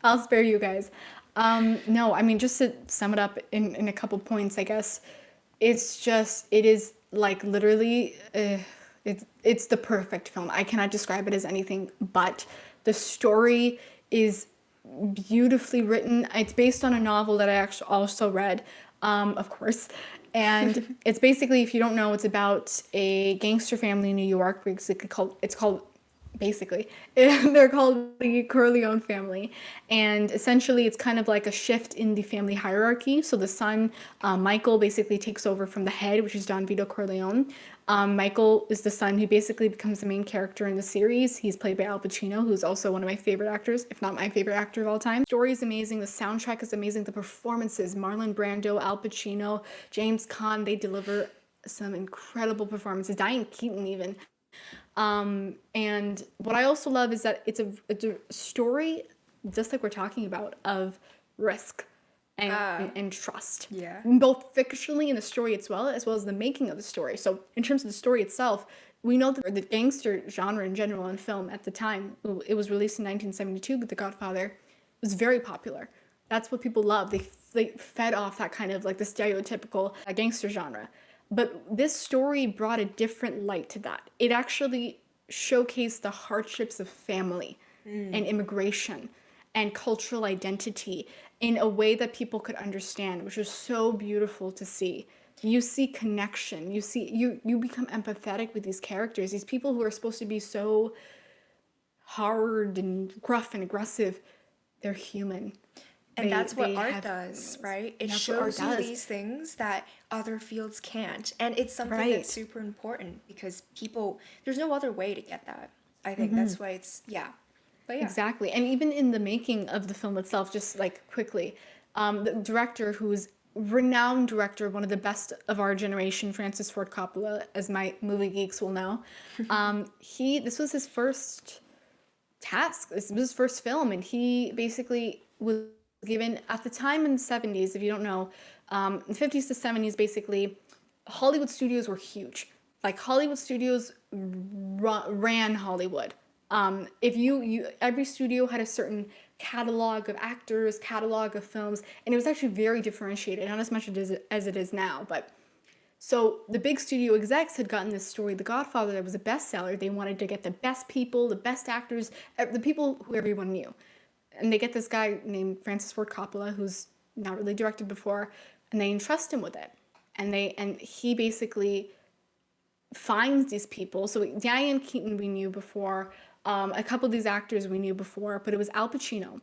I'll spare you guys. No, I mean, just to sum it up in a couple points, I guess, it is like literally, It's the perfect film. I cannot describe it as anything but. The story is beautifully written. It's based on a novel that I actually also read, of course. And it's basically, if you don't know, it's about a gangster family in New York. It's called basically they're called the Corleone family, and essentially it's kind of like a shift in the family hierarchy. So the son, Michael, basically takes over from the head, which is Don Vito Corleone. Michael is the son who basically becomes the main character in the series. He's played by Al Pacino, who's also one of my favorite actors, if not my favorite actor of all time. The story is amazing, the soundtrack is amazing, the performances, Marlon Brando, Al Pacino, James Caan, they deliver some incredible performances. Diane Keaton even. And what I also love is that it's a story, just like we're talking about, of risk and trust. Yeah. Both fictionally in the story as well as the making of the story. So in terms of the story itself, we know that the gangster genre in general in film at the time, it was released in 1972, The Godfather, was very popular. That's what people love. They fed off that kind of like the stereotypical gangster genre. But this story brought a different light to that. It actually showcased the hardships of family and immigration and cultural identity in a way that people could understand, which was so beautiful to see. You see connection. You become empathetic with these characters, these people who are supposed to be so hard and gruff and aggressive. They're human. And that's what They art have does, right? It That's what art shows you does. these things that other fields can't. And it's something Right. that's super important because people, there's no other way to get that. I think that's why it's, yeah. But yeah. Exactly. And even in the making of the film itself, just like quickly, the director, who's renowned director, one of the best of our generation, Francis Ford Coppola, as my movie geeks will know, this was his first task. This was his first film, and he basically was given at the time in the 70s, if you don't know, in the 50s to 70s, basically, Hollywood studios were huge. Like Hollywood studios ran Hollywood. If every studio had a certain catalog of actors, catalog of films, and it was actually very differentiated, not as much as it is now, but so the big studio execs had gotten this story, The Godfather, that was a bestseller. They wanted to get the best people, the best actors, the people who everyone knew. And they get this guy named Francis Ford Coppola, who's not really directed before, and they entrust him with it. And he basically finds these people. So Diane Keaton we knew before, a couple of these actors we knew before, but it was Al Pacino,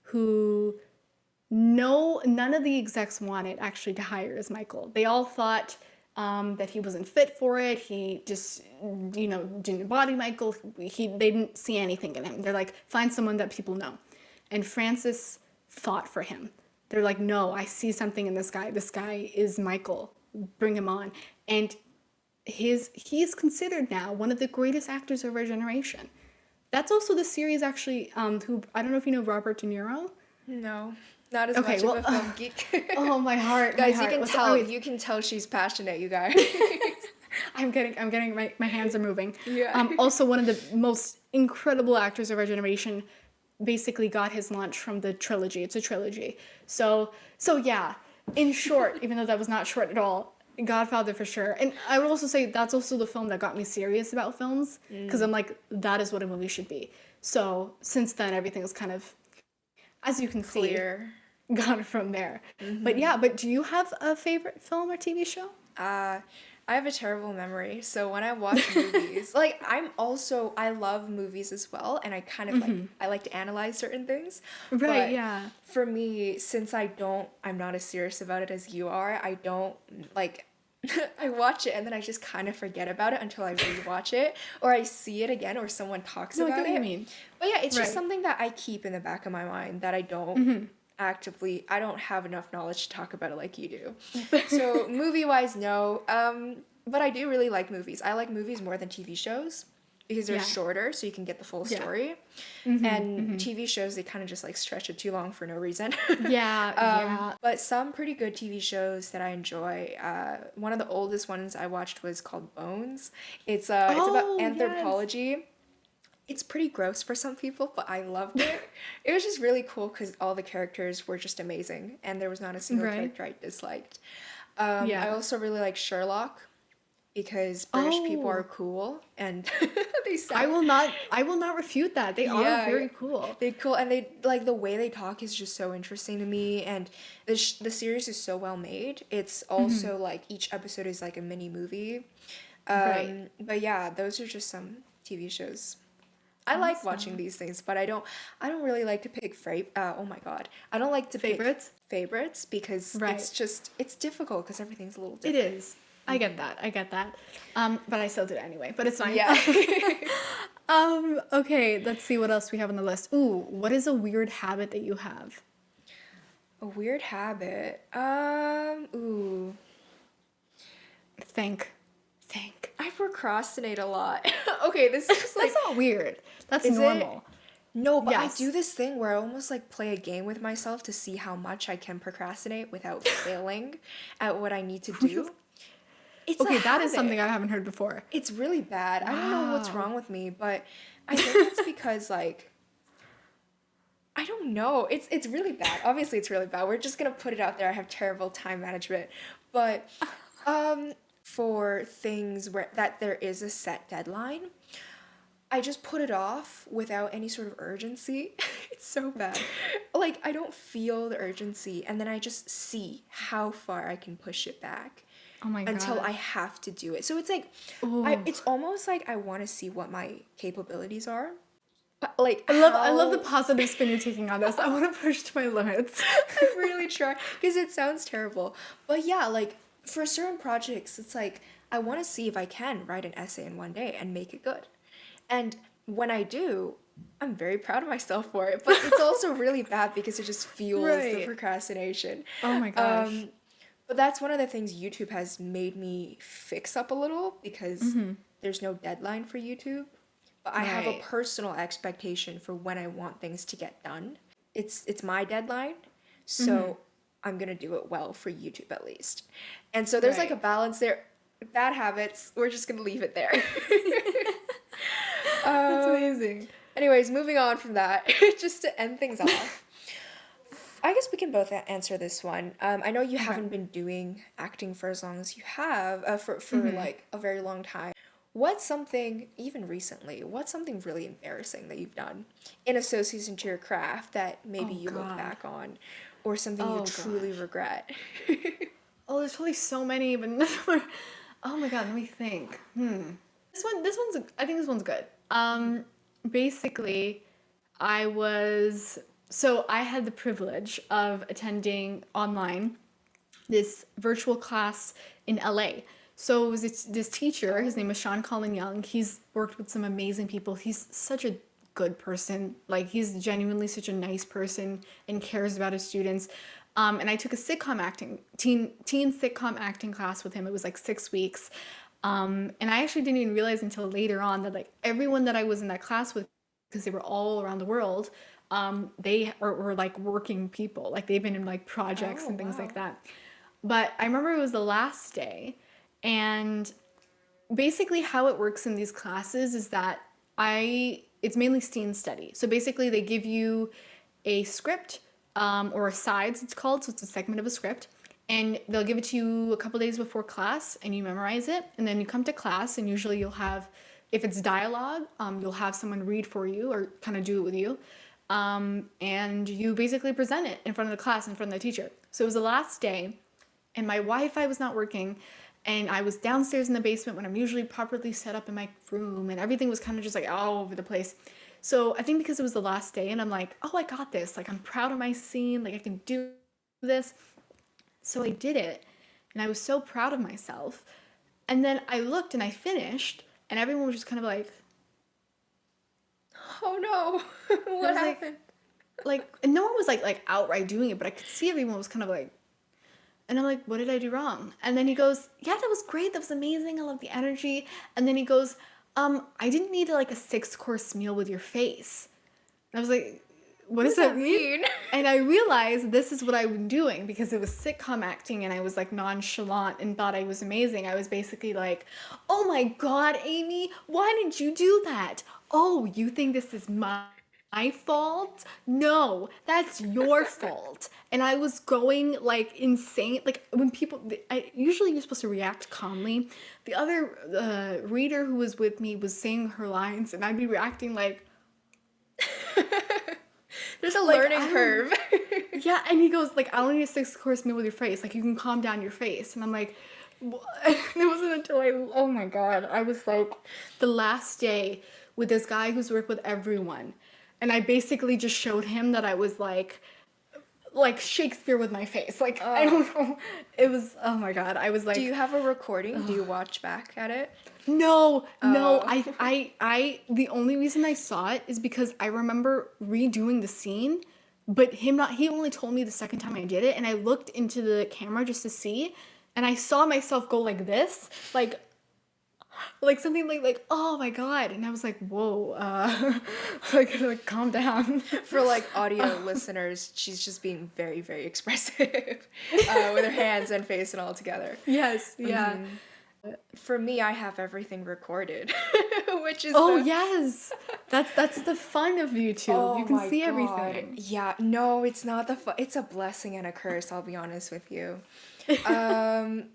who none of the execs wanted actually to hire as Michael. They all thought that he wasn't fit for it. He just, didn't embody Michael. They didn't see anything in him. They're like, find someone that people know. And Francis fought for him. They're like, no, I see something in this guy. This guy is Michael. Bring him on. And he's considered now one of the greatest actors of our generation. That's also the series actually, who, I don't know if you know Robert De Niro. No, not as Okay, much well, of a film geek. Oh, my heart. Guys, my heart. you can What's- tell. wait, You can tell she's passionate, you guys. I'm getting, my hands are moving. Yeah. Also, one of the most incredible actors of our generation basically got his launch from the trilogy. It's a trilogy. So yeah, in short, even though that was not short at all, Godfather for sure. And I would also say that's also the film that got me serious about films, because I'm like, that is what a movie should be. So since then, everything's kind of, as you can Clear. see, gone from there. But yeah, but do you have a favorite film or TV show? I have a terrible memory. So when I watch movies, like I love movies as well, and I kind of I like to analyze certain things. Right, But yeah. for me, since I'm not as serious about it as you are, I don't like I watch it and then I just kind of forget about it until I rewatch it or I see it again or someone talks No, I about get what it. you mean. But yeah, it's just Right. something that I keep in the back of my mind that I don't I don't have enough knowledge to talk about it like you do. So movie-wise, no. But I do really like movies. I like movies more than TV shows because they're Yeah. shorter, so you can get the full Yeah. story. And TV shows, they kind of just like stretch it too long for no reason. Yeah. But some pretty good TV shows that I enjoy. One of the oldest ones I watched was called Bones. It's Oh, about yes. anthropology. It's pretty gross for some people, but I loved it. It was just really cool because all the characters were just amazing, and there was not a single Right. character I disliked. I Yeah. also really like Sherlock. because British people are Oh, cool and they I sound, will not I will not refute that. They are yeah, yeah. very cool. They cool, and they like the way they talk is just so interesting to me, and the series is so well made. It's also like each episode is like a mini movie. Right. But yeah, those are just some TV shows. I like watching Awesome. these things, but I don't really like to pick oh my God. I don't like to pick Favorites? favorites because Right. it's difficult because everything's a little It different. is. I get that. I get that. But I still do it anyway, but it's fine. Yeah. Okay, let's see what else we have on the list. Ooh, what is a weird habit that you have? A weird habit. Ooh. Think. Think. I procrastinate a lot. Okay, this is just That's like, not weird. That's is it? normal. No, but I Yes. do this thing where I almost like play a game with myself to see how much I can procrastinate without failing at what I need to do. It's a Okay, that is habit. something I haven't heard before. It's really bad. I don't know what's Wow. wrong with me, but I think it's because like I don't know. It's really bad. Obviously, it's really bad. We're just gonna put it out there. I have terrible time management, but for things where that there is a set deadline, I just put it off without any sort of urgency. It's so bad. Like I don't feel the urgency, and then I just see how far I can push it back Oh my until God. I have to do it. So it's like Ooh. it's almost like I want to see what my capabilities are. Like I love the how positive spin you're taking on this. I want to push to my limits. I really try because it sounds terrible. But yeah, like for certain projects, it's like I want to see if I can write an essay in one day and make it good. And when I do, I'm very proud of myself for it. But it's also really bad because it just fuels the Right. procrastination. Oh my gosh. Um, but that's one of the things YouTube has made me fix up a little because there's no deadline for YouTube. But I have a Right. personal expectation for when I want things to get done. It's my deadline, so I'm gonna do it well for YouTube at least. And so there's like a Right. balance there. Bad habits, we're just gonna leave it there. That's um, amazing. anyways, moving on from that, just to end things off. I guess we can both answer this one. I know you Okay. haven't been doing acting for as long as you have, for like a very long time. What's something, even recently, what's something really embarrassing that you've done in association to your craft that maybe Oh you look God. back on, or something you Oh truly gosh. regret? Oh, there's probably so many, but oh my God, let me think. I think this one's good. Basically, I had the privilege of attending online this virtual class in LA. So it was this teacher, his name is Sean Colin Young. He's worked with some amazing people. He's such a good person. Like he's genuinely such a nice person and cares about his students. And I took a teen sitcom acting class with him. It was like 6 weeks. And I actually didn't even realize until later on that like everyone that I was in that class with, because they were all around the world, were like working people. Like they've been in like projects Oh, and things like wow. that. But I remember it was the last day, and basically how it works in these classes is that it's mainly scene study. So basically they give you a script, or a sides it's called, so it's a segment of a script, and they'll give it to you a couple days before class and you memorize it, and then you come to class and usually you'll have, if it's dialogue, you'll have someone read for you or kind of do it with you, and you basically present it in front of the class, in front of the teacher. So it was the last day, and my Wi-Fi was not working, and I was downstairs in the basement when I'm usually properly set up in my room, and everything was kind of just like all over the place. So I think because it was the last day, and I'm like, oh, I got this. Like I'm proud of my scene. Like I can do this. So I did it, and I was so proud of myself. And then I looked and I finished, and everyone was just kind of Oh no, I what was happened? and no one was like outright doing it, but I could see everyone was kind of like, and I'm like, what did I do wrong? And then he goes, yeah, that was great. That was amazing. I love the energy. And then he goes, I didn't need like a 6-course meal with your face. And I was like, what What does does that that mean? mean? And I realized this is what I've been doing because it was sitcom acting and I was like nonchalant and thought I was amazing. I was basically like, oh my God, Amy, why didn't you do that? Oh, you think this is my My fault? No, that's your fault. And I was going like insane. Like when usually you're supposed to react calmly. The other reader who was with me was saying her lines, and I'd be reacting There's a like learning I don't. curve. Yeah, and he goes like, "I don't need a 6 course meal with your face. Like you can calm down your face." And I'm like, what? And it wasn't until oh my god, I was like, the last day with this guy who's worked with everyone, and I basically just showed him that I was like Shakespeare with my face. Like I don't know, it was oh my god. I was Do like, you have a recording? Do you watch back at it? no, no. Oh. The only reason I saw it is because I remember redoing the scene, but he only told me the second time I did it, and I looked into the camera just to see, and I saw myself go like this, like something oh my god, and I was like, whoa, like calm down. For like audio listeners, she's just being very, very expressive with her hands and face and all together. Yes, yeah. For me, I have everything recorded, which is Oh the yes, that's the fun of YouTube. You oh can my see God. everything. Yeah, no, it's not it's a blessing and a curse, I'll be honest with you. Um,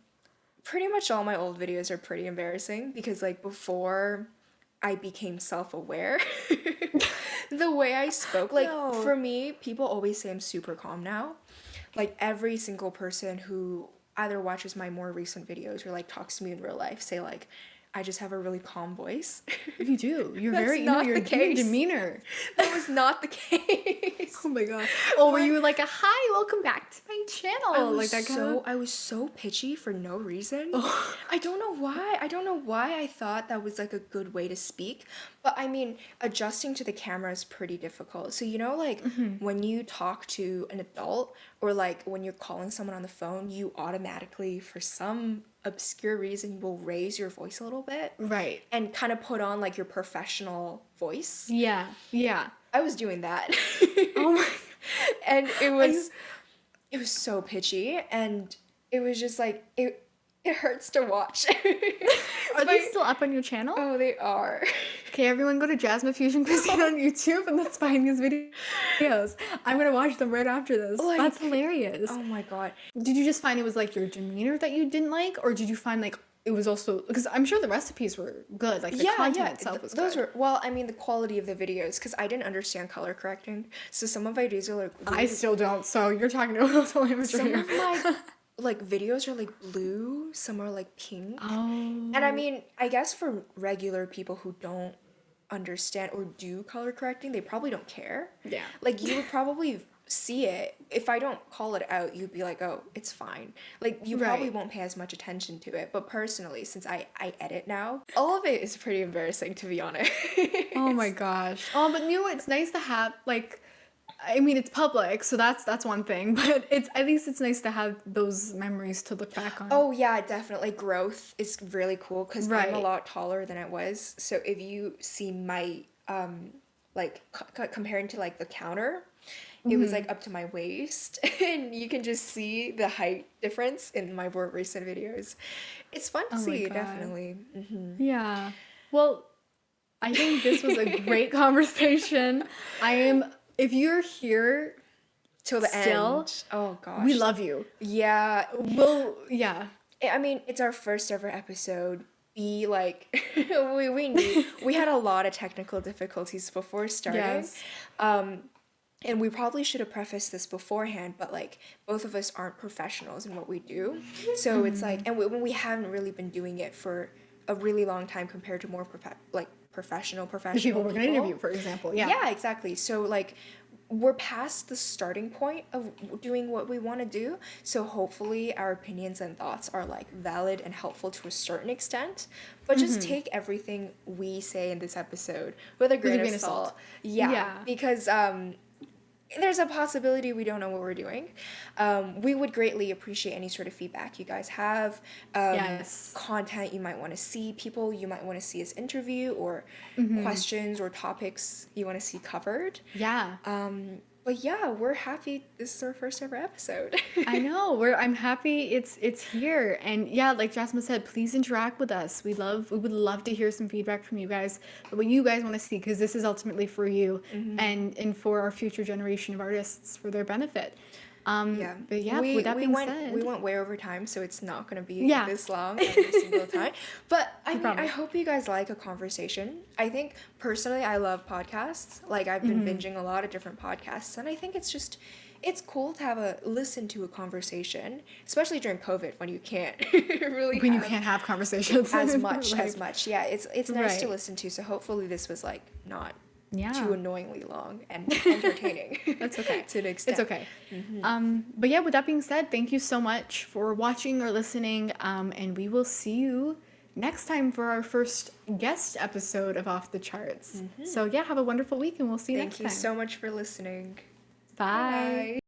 Pretty much all my old videos are pretty embarrassing because like before I became self-aware, the way I spoke, like No. for me, people always say I'm super calm now. Like every single person who either watches my more recent videos or like talks to me in real life say like I just have a really calm voice. You do. You're That's very, not your the case. demeanor. That was not the case. Oh my god. Oh, were you like a hi, welcome back to my channel? Like that kind of. I was so pitchy for no reason. Oh. I don't know why. I don't know why I thought that was like a good way to speak. But I mean, adjusting to the camera is pretty difficult. So you know, like when you talk to an adult or like when you're calling someone on the phone, you automatically, for some obscure reason, you will raise your voice a little bit Right. and kind of put on like your professional voice. Yeah. Yeah. I was doing that. Oh my. And it was so pitchy and it was just like it hurts to watch. Are they still up on your channel? Oh, they are. Okay, everyone go to Jasma Fusion Cuisine on YouTube and let's find these videos. I'm gonna watch them right after this. Like- That's hilarious. Oh my god. Did you just find it was like your demeanor that you didn't like, or did you find like it was also because I'm sure the recipes were good, like the content itself was those good. were well, I mean the quality of the videos because I didn't understand color correcting. So some of my videos are like I still don't. So you're talking to a total amateur some here. of my like videos are like blue, some are like pink. Oh. And I mean, I guess for regular people who don't understand or do color correcting, they probably don't care. Yeah. Like you would probably see it. If I don't call it out, you'd be like, oh, it's fine. Like you probably Right. won't pay as much attention to it. But personally, since I edit now, all of it is pretty embarrassing to be honest. Oh my gosh. Oh, but you know, it's nice to have like, I mean, it's public, so that's one thing. But it's at least it's nice to have those memories to look back on. Oh yeah, definitely. Growth is really cool because I'm Right. a lot taller than I was. So if you see my like comparing to like the counter, it was like up to my waist, and you can just see the height difference in my more recent videos. It's fun to Oh my see, God. definitely. Yeah. Well, I think this was a great conversation. If you're here, Till the Still, end. Oh gosh. we love you. Yeah. Yeah. I mean, it's our first ever episode. Like we had a lot of technical difficulties before starting. Yes. And we probably should have prefaced this beforehand, but like both of us aren't professionals in what we do. So it's like, and when we haven't really been doing it for a really long time compared to more professional The people we're going to people. interview, for example. Yeah. Yeah, exactly. So like we're past the starting point of doing what we want to do. So hopefully our opinions and thoughts are like valid and helpful to a certain extent. But just take everything we say in this episode with a grain of salt. Yeah. Yeah. Because there's a possibility we don't know what we're doing. We would greatly appreciate any sort of feedback you guys have. Yes. Content you might want to see, people you might want to see us interview, or questions or topics you want to see covered. Yeah. But yeah, we're happy this is our first ever episode. I know. I'm happy it's here. And yeah, like Jasmine said, please interact with us. We would love to hear some feedback from you guys, what you guys want to see, because this is ultimately for you and for our future generation of artists for their benefit. Yeah. But yeah, with that being said, we went way over time, so it's not gonna be yeah, this long every single time. But I mean, I promise. hope you guys like a conversation. I think personally I love podcasts. Like I've been binging a lot of different podcasts, and I think it's cool to have a listen to a conversation, especially during COVID when you can't really when you have can't have conversations as much Like, as much. Yeah, it's nice right. to listen to. So hopefully this was like not Yeah. too annoyingly long and entertaining. That's okay. To an extent. It's okay. But yeah, with that being said, thank you so much for watching or listening. And we will see you next time for our first guest episode of Off the Charts. So yeah, have a wonderful week and we'll see you next Thank time. you so much for listening. Bye. Bye.